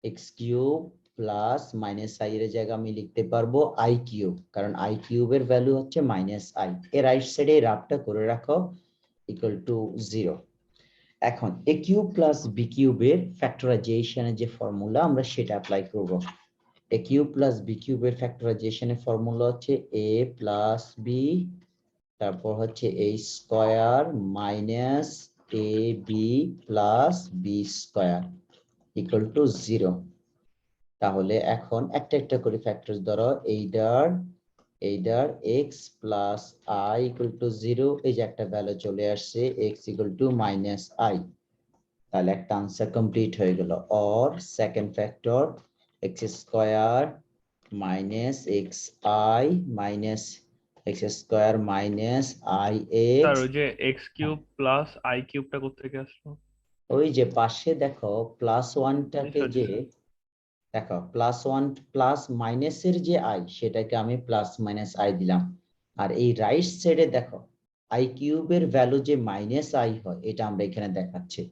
x কিউব প্লাস -i এর জায়গায় আমি লিখতে পারবো i কিউব, কারণ i কিউবের ভ্যালু হচ্ছে -i। এর রাইট সাইডে রাফটা করে রাখো, ইকুয়াল টু 0। এখন a কিউব প্লাস b কিউবের ফ্যাক্টরাইজেশনের যে ফর্মুলা আমরা সেটা অ্যাপ্লাই করব। a কিউব প্লাস b কিউবের ফ্যাক্টরাইজেশনের ফর্মুলা হচ্ছে a প্লাস b, তারপর হচ্ছে a square minus ab plus b square equal to 0। তাহলে এখন একটা একটা করে ফ্যাক্টরস ধরো, এইটার x plus i equal to 0, এই যে একটা ভ্যালু চলে আসছে x equal two minus i, তাহলে একটা আনসার কমপ্লিট হয়ে গেল। Or second factor x square minus xi minus x square minus ix। Sir ওই যে এক্স কিউব প্লাস আই কিউবটা কোত্থেকে আসলো? ওই যে পাশে দেখো প্লাস জি ওয়ানটাকে স্যার, জি যে স্যার। দেখো প্লাস ওয়ান প্লাস মাইনাসের যে আই সেটাকে আমি প্লাস মাইনাস আই দিলাম, আর এই রাইট সাইডে দেখো আই কিউবের ভ্যালু যে মাইনাস আই হয় এটা আমরা এখানে দেখাচ্ছি।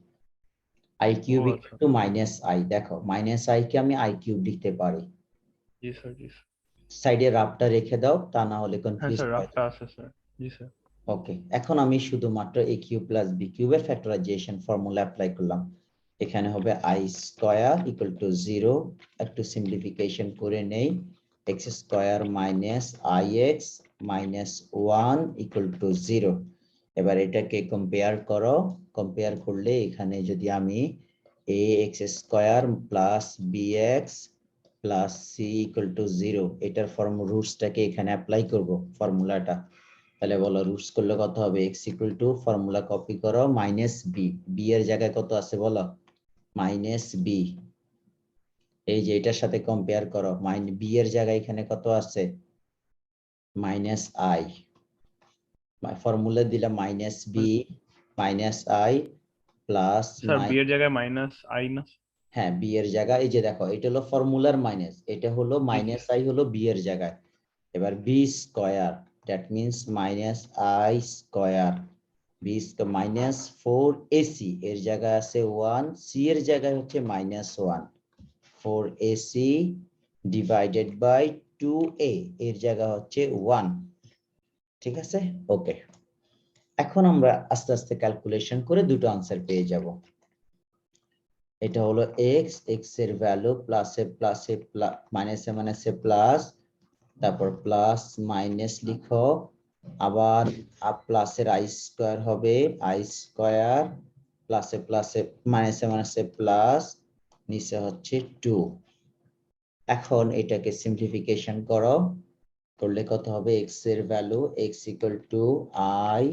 আই ও কিউব আচ্ছা, টু মাইনাস আই, দেখো মাইনাস আই কে আমি আই কিউব লিখতে পারি। জি স্যার, জি স্যার। সাইডে রাফটা রেখে দাও, তা না হলে হ্যাঁ কনফিউজ স্যার, হয়ে রাফটা যাবে। আছে স্যার। জি স্যার। ওকে, এখন আমি শুধুমাত্র এ কিউব প্লাস বি কিউবের ফ্যাক্টরাইজেশন ফর্মুলা অ্যাপ্লাই করলাম। এখানে হবে আই স্কয়ার ইকুয়াল টু 0, একটু সিম্পলিফিকেশন করে নেই, x square minus I x minus 1 equal to 0। এবার এটাকে কম্পেয়ার করো, কম্পেয়ার করলে এখানে যদি আমি A x square plus B x plus C equal to 0 এটার ফর্ম রুটসটাকে এখানে অ্যাপ্লাই করব ফর্মুলাটা, তাহলে বলো রুটস করলে কত হবে, x equal two formula copy করো মাইনাস বি, বি এর জায়গায় কত আছে বলো মাইনাস বি, এই যে এটার সাথে কম্পেয়ার করো, বি এর জায়গায় এখানে কত আছে মাইনাস আই, ফর্মুলা দিলাম minus b minus i plus sir b এর জায়গায় মাইনাস আই না? হ্যাঁ বি এর জায়গায়, এই যে দেখো এটা হলো ফর্মুলার মাইনাস, এটা হলো জি জি মাইনাস আই হলো বি এর জায়গায়। এবার b square, that means minus i square, b minus 4ac এর জায়গায় আছে 1, সি এর জায়গায় হচ্ছে minus 1, 4ac divided by 2a এর জায়গা হচ্ছে 1। ঠিক আছে, ওকে। এখন আমরা আস্তে আস্তে ক্যালকুলেশন করে দুটো আনসার পেয়ে যাব। এটা হলো এক্স, এক্স এর ভ্যালু প্লাসে প্লাসে মাইনাসে মাইনাসে প্লাস, তারপর প্লাস মাইনাস লিখো, আবার প্লাসের আই স্কয়ার হবে আই স্কয়ার প্লাসে প্লাসে মাইনাসে মাইনাসে প্লাস, নিচে হচ্ছে 2। এখন এটাকে সিম্পলিফিকেশন করো, করলে কত হবে এক্স এর value x equal to I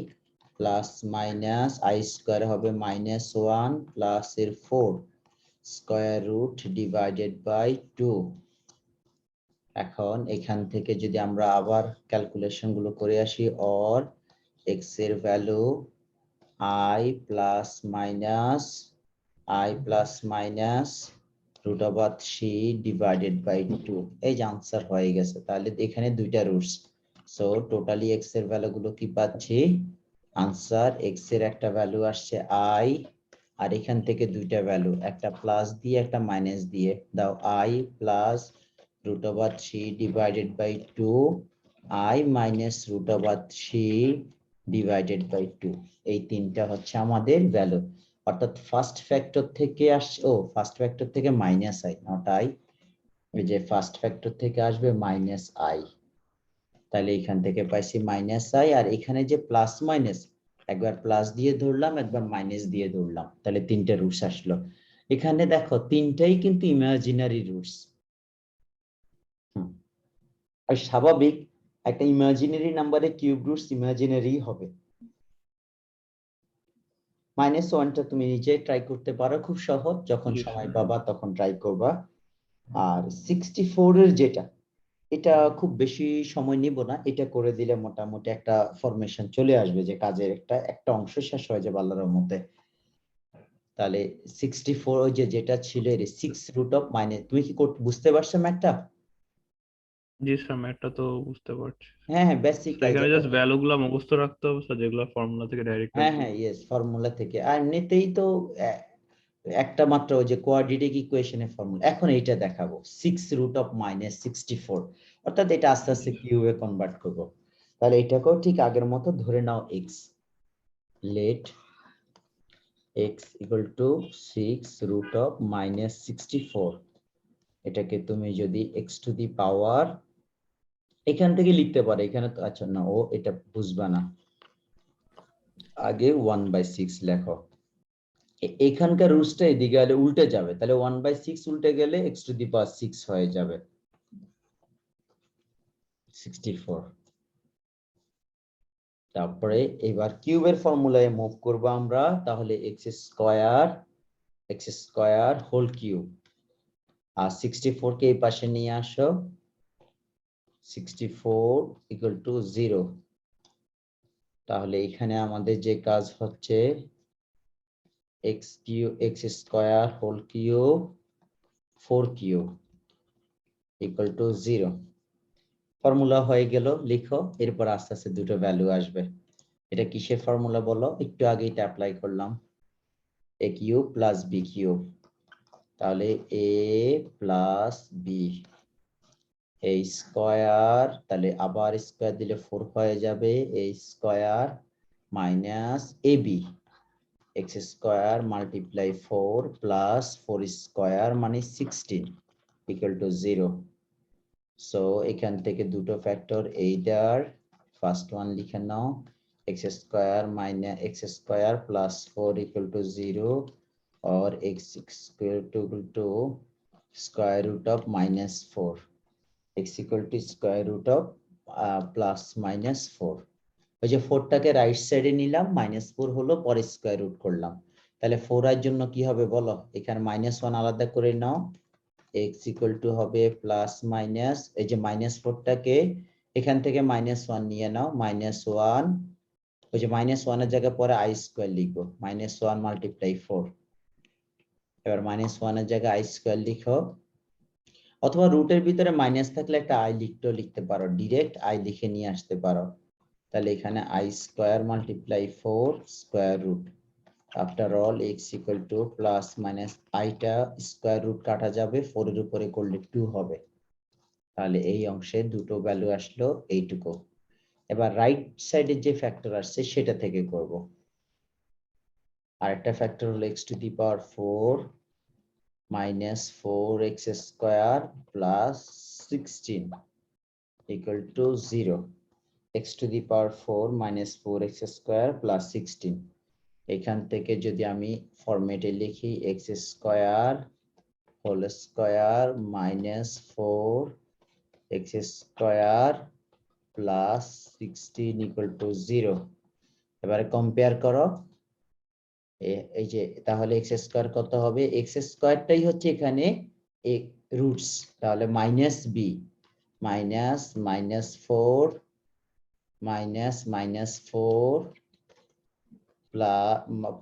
plus minus i square হবে মাইনাস 1 প্লাস এর 4 স্কয়ার রুট ডিভাইডেড বাই 2। এখন এখান থেকে যদি আমরা আবার ক্যালকুলেশন গুলো করে আসি, অর এক্স এর value i plus minus root over 3 divided by 2, এই যে আনসার হয়ে গেছে। তাহলে এখানে দুইটা রুটস, সো টোটালি এক্স এর ভ্যালু গুলো কি পাচ্ছি, আনসার এক্স এর একটা ভ্যালু আসছে আই, আর এখান থেকে দুইটা ভ্যালু, একটা প্লাস দিয়ে একটা মাইনাস দিয়ে দাও, I plus root over 3 divided by 2 I minus root over 3 divided by 2, এই তিনটা হচ্ছে আমাদের ভ্যালু। অর্থাৎ ফার্স্ট ফ্যাক্টর থেকে ফার্স্ট ফ্যাক্টর থেকে মাইনাস আই, নট আই, এই যে ফার্স্ট ফ্যাক্টর থেকে আসবে মাইনাস আই, তাহলে এখান থেকে পাইছি মাইনাস আই, আর এখানে যে প্লাস মাইনাস একবার প্লাস দিয়ে ধরলাম একবার মাইনাস দিয়ে ধরলাম, তাহলে তিনটে রুটস আসলো। এখানে দেখো তিনটাই কিন্তু ইমাজিনারি রুটস, আর স্বাভাবিক একটা ইমাজিনারি নাম্বারে কিউব রুটস ইমাজিনারি হবে। মাইনাস ওয়ানটা তুমি নিজে ট্রাই করতে পারো, খুব সহজ, যখন জি সময় স্যার। পাবা তখন ট্রাই করবা। আর 64 এর যেটা, এটা খুব বেশি সময় নিব না, এটা করে দিলে মোটামুটি একটা ফরমেশন চলে আসবে যে কাজের একটা একটা অংশ শেষ হয়ে যাবে আল্লাহর রহমতে। তাহলে 64 ওই যে যেটা ছিল এর 6 রুট অফ মাইনাস, তুমি কি বুঝতে পারছো ম্যাথটা? জি স্যার, ম্যাথটা তো বুঝতে পারছি। হ্যাঁ হ্যাঁ বেসিক স্যার এখানে জাস্ট ভ্যালু গুলা মুখস্থ রাখতে হবে স্যার, যেগুলো ফর্মুলা থেকে ডাইরেক্ট হ্যাঁ আসবে। হ্যাঁ ইয়েস ফর্মুলা থেকে, আর এমনিতেই তো একটা মাত্র ওই যে কোয়াড্রেটিক ইকুয়েশনের ফর্মুলা। এখন এইটা দেখাবো 6 রুট অফ মাইনাস 64, অর্থাৎ এটা আস্তে জি আস্তে কিউবে কনভার্ট করব। তাহলে এটাকেও ঠিক আগের মতো ধরে নাও x, let x equal to 6 root of minus 64, এটাকে তুমি যদি x to the power এখান থেকে লিখতে পারো, এখানে তো আচ্ছা না, ও এটা বুঝবা না, আগে 1/6 লেখো। এখানকার রুটসটা এদিকে গেলে উল্টে যাবে, তাহলে 1/6 উল্টে গেলে x to the power 6 হয়ে যাবে 64। তারপরে এবার কিউবের ফর্মুলায় মুভ করব আমরা, তাহলে x স্কয়ার হোল কিউব, আর 64 কে এই পাশে নিয়ে আসো, 64 ইকুয়াল টু 0। তাহলে এখানে আমাদের যে কাজ হচ্ছে x square whole cube 4 cube equal to 0। Formula হয়ে গেল, লিখো। এরপর আস্তে আস্তে দুটো ভ্যালু আসবে। এটা কিসের ফর্মুলা বলো? একটু আগে এটা অ্যাপ্লাই করলাম, a cube plus b cube, তাহলে a plus b, a square, তাহলে আবার স্কয়ার দিলে 4 হয়ে যাবে, a square minus ab, x square multiply 4 plus 4 square মানে 16 ইকুয়াল টু 0। সো এখান থেকে দুটো ফ্যাক্টর, এইটার ফার্স্ট ওয়ান লিখে নাও, x square minus x square plus 4 equal to 0 और x square to square root of -4, x equal to square root of plus -4। ওই যে 4 টাকে রাইট সাইডে নিলাম, -4 হলো, পরে স্কয়ার রুট করলাম, তাহলে 4 এর জন্য কি হবে বলো? এখানে -1 আলাদা করে নাও, x ইকুয়াল টু হবে প্লাস মাইনাস, এই যে -4 টাকে এখান থেকে -1 নিয়ে নাও, -1, ওই যে -1 এর জায়গায় পরে i স্কয়ার লিখবো, -1 মাল্টিপ্লাই 4। এবার -1 এর জায়গায় i স্কয়ার লিখো, অথবা রুটের ভিতরে মাইনাস থাকলে একটা i লিখতে পারো, ডাইরেক্ট i লিখে নিয়ে আসতে পারো। তাহলে এখানে i square multiply 4 square root, after all x equal to plus minus i টা স্কয়ার রুট কাটা যাবে, 4 এর উপরে করলে 2 হবে। তাহলে এই অংশে দুটো ভ্যালু আসলো এইটুকু। এবার রাইট সাইডে যে ফ্যাক্টর আসছে সেটা থেকে করব। আরেকটা ফ্যাক্টর হলো x two the power 4 minus 4x square plus 16 equal to 0, x to the power 4 minus 4x square plus 16। এখান থেকে যদি আমি ফরম্যাটে লিখি x square whole square minus 4x square plus 16 equal to 0। এবারে কম্পেয়ার করো, এই যে তাহলে x স্কয়ার কত হবে? x স্কয়ারটাই হচ্ছে এখানে রুটস, তাহলে -b minus -4 minus -4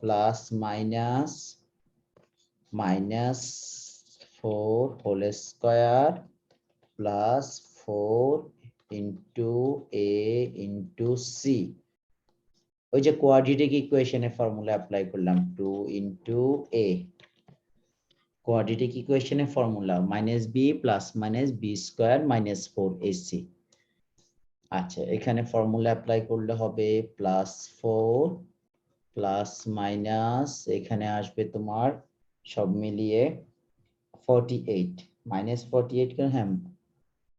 plus minus -4 whole square plus 4 into a into c। ওই যে কোয়াড্রেটিক ইকুয়েশনের ফর্মুলা অ্যাপ্লাই করলাম, 2 ইনটু a, কোয়াড্রেটিক ইকুয়েশনের formula -b plus -b square -4ac। আচ্ছা, এখানে ফর্মুলা অ্যাপ্লাই করলে হবে +4 প্লাস মাইনাস, এখানে আসবে তোমার সব মিলিয়ে 48 -48 কেন, হ্যাঁ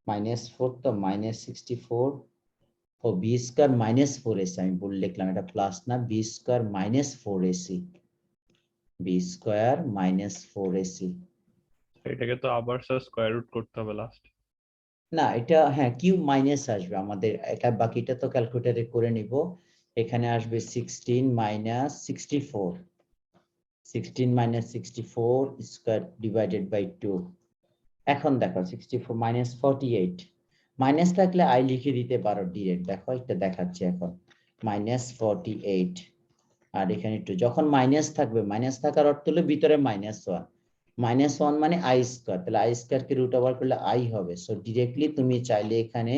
-4 তো -64, ও বি স্কয়ার -4ac, আমি ভুল লিখলাম, এটা প্লাস না, B square -4ac, B square -4ac। এটাকে তো আবার স্যার স্কয়ার রুট করতে হবে লাস্ট। না, এটা হ্যাঁ কিউব মাইনাস আসবে আমাদের, এটা বাকিটা তো ক্যালকুলেটরে করে নিব। এখানে আসবে 16 minus 64, 16 minus 64 square divided by 2। এখন দেখো 64 মাইনাস 48, মাইনাস থাকলে আই লিখে দিতে পারো ডিরেক্ট, দেখো এটা দেখাচ্ছি এখন, -48, আর এখানে একটু যখন মাইনাস থাকবে, মাইনাস থাকার অর্থ হলো ভিতরে -1, -1 মানে আই স্কয়ার, তাহলে আই স্কয়ার কে রুট ওভার করলে আই হবে, সো ডিরেক্টলি তুমি চাইলে এখানে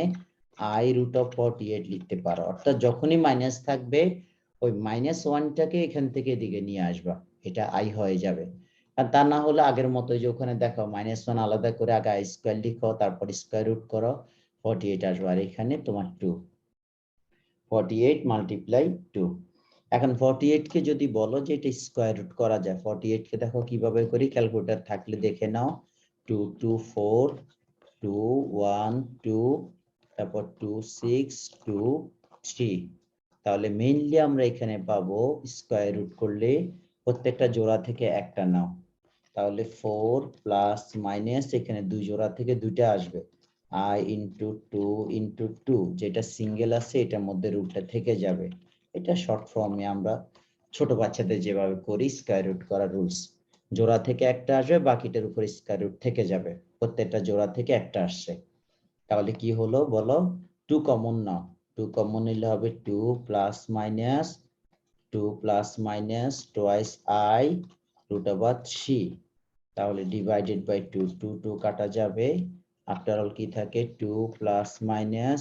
আই রুট অফ 48 লিখতে পারো, অর্থাৎ যখনই মাইনাস থাকবে ওই -1টাকে এখান থেকে এদিকে নিয়ে আসবা, এটা আই হয়ে যাবে। আর তা না হলে আগের মতো যে ওখানে দেখো -1 আলাদা করে আগে আই স্কয়ার লিখো, তারপর স্কয়ার রুট করো, 48 আসবে, আর এখানে তোমার 2, 48 মাল্টিপ্লাই 2। এখন 48 কে যদি বলো যে এটা স্কয়ার রুট করা যায়, 48 কে দেখো কিভাবে করি, ক্যালকুলেটর থাকলে দেখে নাও। 2 2 4 2 1 2 তারপর 2 6 2 3। তাহলে মেইনলি আমরা এখানে পাবো স্কয়ার রুট করলে প্রত্যেকটা জোড়া থেকে একটা নাও, তাহলে 4 প্লাস মাইনাস এখানে দুই জোড়া থেকে দুইটা আসবে, i ইন্টু 2 ইন্টু 2, যেটা সিঙ্গেল আছে এটার মধ্যে রুটটা থেকে যাবে। এটা শর্ট ফর্মে আমরা ছোট বাচ্চাদের যেভাবে করি স্কয়ার রুট করার রুলস। জোড়া থেকে একটা আসবে, বাকিটার উপর স্কয়ার রুট থেকে যাবে, প্রত্যেকটা জোড়া থেকে একটা আসছে। তাহলে কি হলো বলো, 2 কমন নাও, 2 কমন নিলে হবে 2 plus minus 2 plus minus twice i root over 3। তাহলে ডিভাইডেড বাই 2, 2 2 কাটা যাবে, আফটার অল কি থাকে 2 plus minus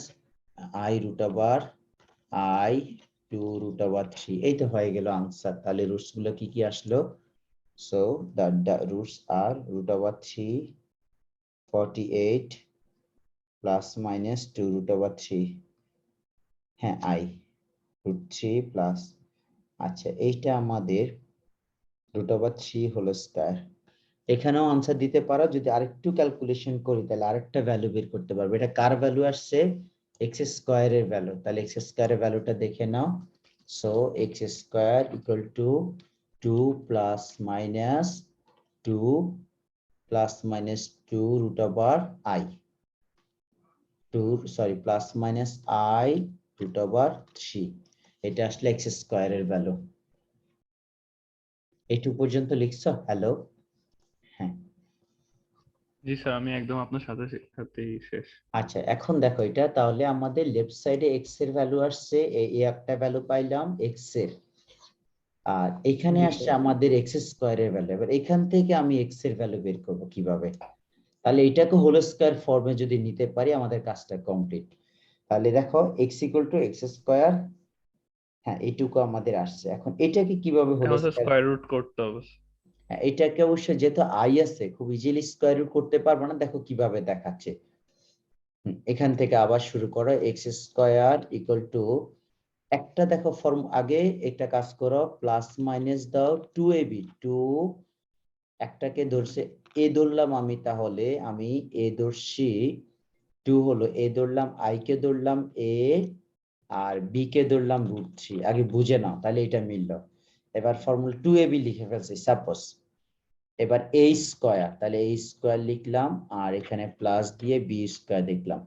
i root over i 2 root over 3। এই তো হয়ে গেল আনসার। তাহলে রুটস গুলো কি কি আসলো, so the roots are root over 3 48 plus minus 2 root over 3, হ্যাঁ i root 3 plus, আচ্ছা এইটা আমাদের root over 3 হোল স্কয়ার। এখানেও আনসার দিতে পারো, যদি আরেকটু ক্যালকুলেশন করি তাহলে আরেকটা ভ্যালু বের করতে পারবে। এটা কার ভ্যালু আসছে, এক্স স্কয়ারের ভ্যালু। তাহলে এক্স স্কয়ারের ভ্যালুটা দেখে নাও, so x square equal to 2 plus minus 2 plus minus 2 root over i 2, sorry plus minus i root over 3। এটা আসলে এক্স স্কয়ারের ভ্যালু। এইটুকু পর্যন্ত লিখছো? হ্যালো, হ্যাঁ জি স্যার, আমি একদম আপনার সাথে সাথেই শেষ। আচ্ছা এখন দেখো এটা, তাহলে আমাদের লেফট সাইডে এক্স এর ভ্যালু আসছে, এই একটা ভ্যালু পাইলাম এক্স এর, আর এখানে জি আসছে স্যার। আমাদের এক্স স্কয়ারের ভ্যালু। এবার এখান থেকে আমি এক্স এর ভ্যালু বের করব কিভাবে, তাহলে এটাকে হোল স্কয়ার ফর্মে যদি নিতে পারি আমাদের কাজটা কমপ্লিট। তাহলে দেখো x equal two x square, হ্যাঁ এইটুকু আমাদের আসছে। এখন এটাকে কিভাবে হোল এখন স্যার স্কয়ার, স্কয়ার রুট করতে হবে। হ্যাঁ এটাকে অবশ্যই যেহেতু আই আছে খুব ইজিলি স্কয়ার রুট করতে পারবো না, দেখো কিভাবে দেখাচ্ছে। এখান থেকে আবার শুরু করো, এক্স স্কয়ার ইকুয়াল টু, একটা দেখো ফর্ম আগে একটা কাজ করো, প্লাস মাইনাস দাও 2ab, 2 একটাকে ধরছে এ ধরলাম আমি, তাহলে আমি এ ধরছি 2 হলো, এ ধরলাম আই কে ধরলাম এ, আর বি কে ধরলাম রুট 3। আগে বুঝে নাও তাহলে এটা মিললো। এবার ফর্মুলা 2ab লিখে ফেলছি সাপোজ। এবার a স্কয়ার, তাহলে a স্কয়ার লিখলাম, আর এখানে প্লাস দিয়ে b স্কয়ার দেখলাম।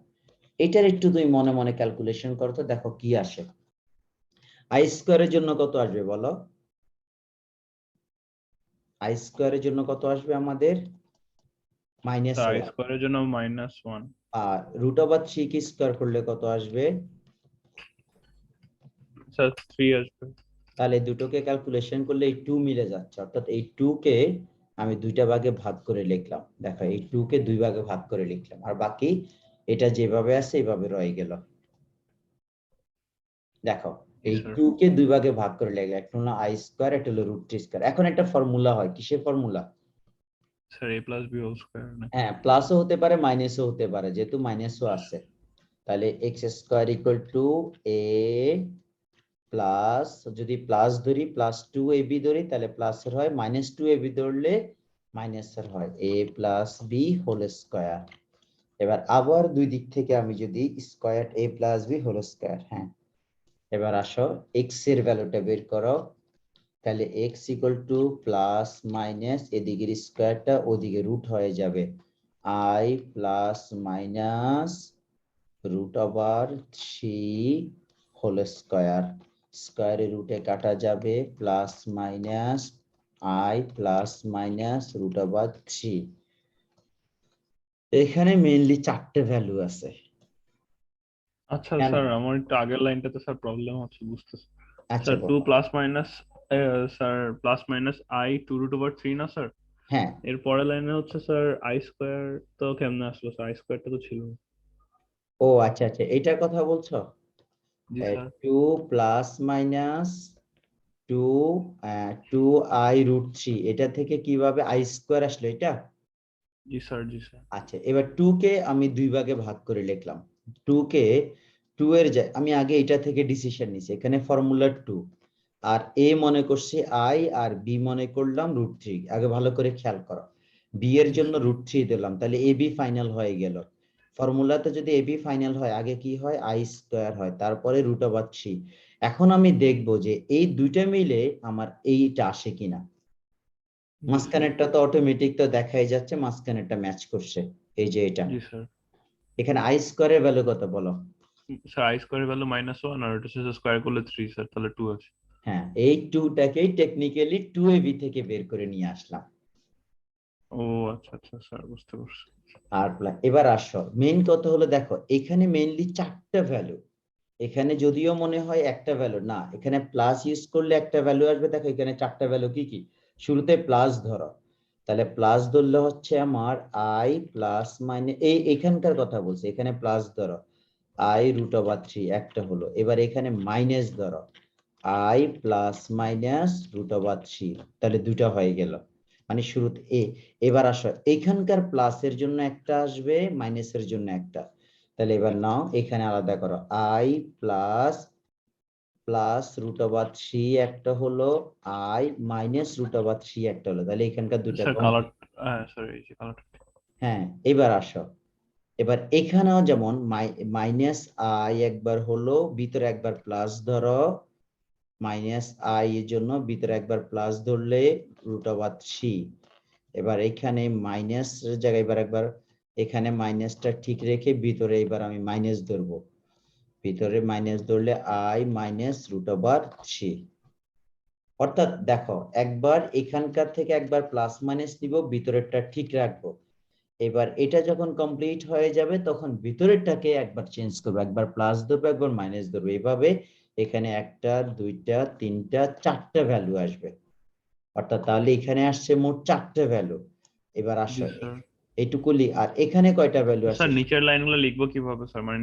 এটার একটু তুমি মনে মনে ক্যালকুলেশন করো তো, দেখো কি আসে। আই স্কয়ারের জন্য কত আসবে বলো, আই স্কয়ারের জন্য কত আসবে আমাদের, মাইনাস স্যার আই 1। স্কয়ারের জন্য -1। আর রুট ওভার 3 কি স্কয়ার করলে কত আসবে, স্যার 3 আসবে। তাহলে দুটোকে ক্যালকুলেশন করলে এই 2 মিলে যাচ্ছে, অর্থাৎ এই 2 কে আমি দুইটা ভাগে ভাগ করে লিখলাম। দেখো এই 2 কে দুই ভাগে ভাগ করে লিখলাম, আর বাকি এটা যেভাবে আছে এইভাবে রয়ে গেল। দেখো জি এই স্যার। 2 কে দুই ভাগে ভাগ করে লিখলাম, একটা হলো আই স্কয়ার, একটা হলো রুট 3 স্কয়ার। এখন একটা ফর্মুলা হয়, কিসের formula, sir a plus b whole square নাকি? হ্যাঁ প্লাসও হতে পারে মাইনাসও হতে পারে, যেহেতু মাইনাসও আছে। তাহলে এক্স স্কয়ার ইকুয়াল টু এ প্লাস, যদি প্লাস ধরি প্লাস 2ab ধরি তাহলে প্লাসের হয়, মাইনাস 2ab ধরলে মাইনাসের হয়, a plus b whole square. এবার আবার দুই দিক থেকে আমি যদি square a plus b whole square, হ্যাঁ এবার আসো এক্স এর ভ্যালুটা বের করো। তাহলে x equal to plus minus এদিকের স্কয়ারটা ওদিকে রুট হয়ে যাবে, i plus minus root over 3 whole square. স্কয়ারের রুটে কাটা যাবে, plus minus i plus minus root over 3। এখানে মেইনলি চারটে ভ্যালু আছে। আচ্ছা কেন, স্যার, আমার একটু আগের লাইনটাতে স্যার প্রবলেম হচ্ছে বুঝতেছি। আচ্ছা স্যার 2 বলো, plus minus, sir plus minus i 2 root over 3 না স্যার? হ্যাঁ এর পরের লাইনে হচ্ছে স্যার আই স্কয়ার, তো কেমনে আসলো স্যার? আই স্কয়ারটা তো ছিল না। ও আচ্ছা আচ্ছা এটার কথা বলছো, জি sir. 2 plus minus 2 2 i root 3, এটা থেকে কিভাবে আই স্কয়ার আসলো এটা। জি স্যার। জি স্যার। আচ্ছা এবার 2 কে আমি দুই ভাগে ভাগ করে লিখলাম, 2 কে 2 এর আমি আগে এটা থেকে ডিসিশন নিছি, এখানে ফর্মুলা 2, আর এ মনে করছি আই আর বি মনে করলাম √3। আগে ভালো করে খেয়াল করো, বি এর জন্য √3 দিলাম, তাহলে এ বি ফাইনাল হয়ে গেল। ফর্মুলাতে যদি এ বি ফাইনাল হয় আগে কি হয়, আই স্কোয়ার হয়, তারপরে √3। এখন আমি দেখব যে এই দুইটা মিলে আমার এইটা আসে কিনা। মাঝখানেরটা তো অটোমেটিক তো দেখাই যাচ্ছে, মাঝখানেরটা ম্যাচ করছে, এই যে এটা। জি স্যার। এখানে আই স্কোয়ারের ভ্যালু কত বলো? স্যার আই স্কোয়ার ভ্যালু -1 আর এটা হচ্ছে স্কোয়ার করলে 3 স্যার, তাহলে 2 আছে। হ্যাঁ, এই 2টাকেই টেকনিক্যালি 2ab থেকে বের করে নিয়ে আসলাম। ও আচ্ছা আচ্ছা স্যার, বুঝতে পারছি। আর এবার আসো মেইন কথা হলো, দেখো এখানে মেইনলি 4টা ভ্যালু, এখানে যদিও মনে হয় একটা ভ্যালু না, এখানে প্লাস ইউজ করলে একটা ভ্যালু আসবে। দেখো এখানে 4টা ভ্যালু কি কি, শুরুতে প্লাস ধরো, তাহলে প্লাস ধরলে হচ্ছে আমার আই প্লাস এখানকার কথা বলছি, এখানে প্লাস ধরো আই √3 একটা হলো। এবার এখানে মাইনাস ধরো আই প্লাস মাইনাস √3, তাহলে দুটা হয়ে গেল, মানে শুরুতে এবার আসো এখানকার প্লাসের জন্য একটা আসবে, মাইনাসের জন্য একটা, তাহলে এবার নাও এখানে আলাদা করো আই প্লাস প্লাস √3 একটা হলো, আই মাইনাস √3 একটা হলো, তাহলে এখানকার দুটা স্যার কালার, কমপ্লিট। হ্যাঁ স্যার এই যে কালার। হ্যাঁ, এবার আসো, এবার এখানেও যেমন মাইনাস আই একবার হলো, ভিতরে একবার প্লাস ধরো, মাইনাস আই এর জন্য ভিতরে একবার প্লাস ধরলে √3। এবার এখানে মাইনাস জায়গায় এবার একবার এখানে মাইনাসটা ঠিক রেখে ভিতরে এবার আমি মাইনাস ধরবো, ভিতরে মাইনাস ধরলে আই মাইনাস √3। অর্থাৎ দেখো একবার এখানকার থেকে একবার প্লাস মাইনাস দিব, ভিতরেরটা ঠিক রাখবো। এবার এটা যখন কমপ্লিট হয়ে যাবে তখন ভিতরেরটাকে একবার চেঞ্জ করবো, একবার প্লাস ধরবো একবার মাইনাস ধরবো, এভাবে এখানে একটা দুইটা তিনটা 4টা ভ্যালু আসবে। অর্থাৎ তাহলে এখানে আসছে মোট 4টা ভ্যালু। এবার জি আসো স্যার। এইটুকুলি, আর এখানে কয়টা ভ্যালু স্যার আছে? নিচের লাইনগুলো লিখবো কিভাবে স্যার, মানে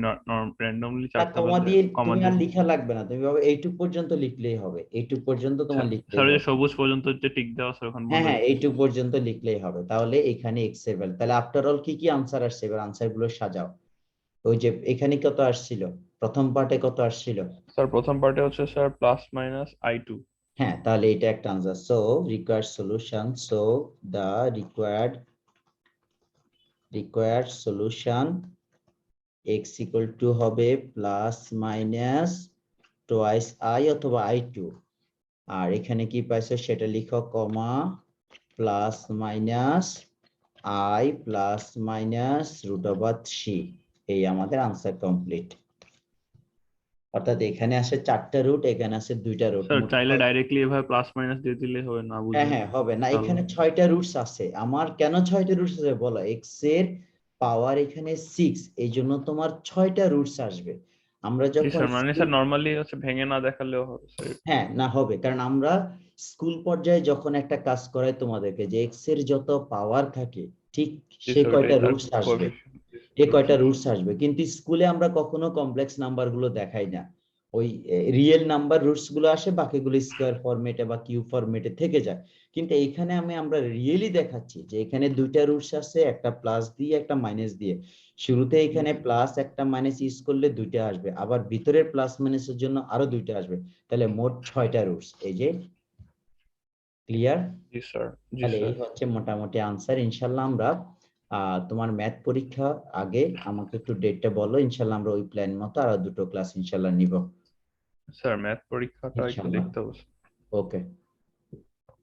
র্যান্ডমলি তা 4টা কমা ভ্যালু দিয়ে কমা তুমি আর দিয়ে? লেখা লাগবে না, তুমি ভাবে এইটুক পর্যন্ত লিখলেই হবে, এইটুক পর্যন্ত তোমার লিখলেই স্যার ওই যে হবে। সবুজ পর্যন্ত যে টিক দেওয়া স্যার ওখানে হ্যাঁ বন্ধ হ্যাঁ, লিখতে? এইটুক পর্যন্ত লিখলেই হবে, তাহলে এখানে এক্স এর ভ্যালু। তাহলে আফটার অল কি কি আনসার আসছে, এবার আনসার গুলো সাজাও। ওই যে এখানে কত আসছিল, প্রথম পার্টে কত আসছিল? স্যার প্রথম পার্টে হচ্ছে স্যার +-i2। হ্যাঁ, তাহলে এটা একটা answer. So required solution, so the required solution x equal to হবে +-2 i অথবা i2। আর এখানে কি পাইছো সেটা লিখো, কমা +-i +-√3। এই আমাদের আনসার কমপ্লিট। অর্থাৎ এখানে আসে 4টা রুট, এখানে আসে 2টা রুট, স্যার মোট চাইলে ডাইরেক্টলি এভাবে প্লাস মাইনাস দিয়ে দিলে হবে না হ্যাঁ বুঝে? হ্যাঁ হবে না, তাহলে এখানে 6টা রুটস আছে আমার। কেন 6টা রুটস আছে বলো, এক্স এর পাওয়ার এখানে 6, এই জন্য তোমার 6টা রুটস আসবে। আমরা জি যখন স্যার, মানে স্যার নর্মালি হচ্ছে ভেঙে না দেখালেও হবে স্যার। হ্যাঁ না হবে, কারণ আমরা স্কুল পর্যায়ে যখন একটা কাজ করাই তোমাদেরকে যে এক্স এর যত পাওয়ার থাকে ঠিক জি সে স্যার কয়টা ওটাই তার রুটস আসবে, কোএফিসিয়েন্ট। এ কয়টা রুটস আসবে। কিন্তু স্কুলে আমরা কখনো কমপ্লেক্স নাম্বার গুলো দেখাই না, ওই রিয়েল নাম্বার রুটস গুলো আসে, বাকিগুলো স্কোয়ার ফরম্যাটে বা কিউব ফরম্যাটে থেকে যায়। কিন্তু এইখানে আমরা রিয়েলি দেখাচ্ছি যে এখানে 2টা রুটস আছে, একটা প্লাস দিয়ে একটা মাইনাস দিয়ে। শুরুতে এখানে প্লাস একটা মাইনাস ইউজ করলে 2টা আসবে, আবার ভিতরের প্লাস মাইনাসের জন্য আরো 2টা আসবে, তাহলে মোট 6টা রুটস। এই যে ক্লিয়ার? জি স্যার। জি তাহলে স্যার। এই হচ্ছে মোটামুটি আনসার। ইনশাল্লাহ আমরা তোমার ম্যাথ পরীক্ষা আগে আমাকে একটু ডেটটা বলো, ইনশাল্লাহ আমরা ওই প্ল্যান মতো আরো 2টো ক্লাস ইনশাল্লাহ নিব। স্যার ম্যাথ পরীক্ষাটা একটু ইনশাল্লাহ। দেখতে হবে। ওকে।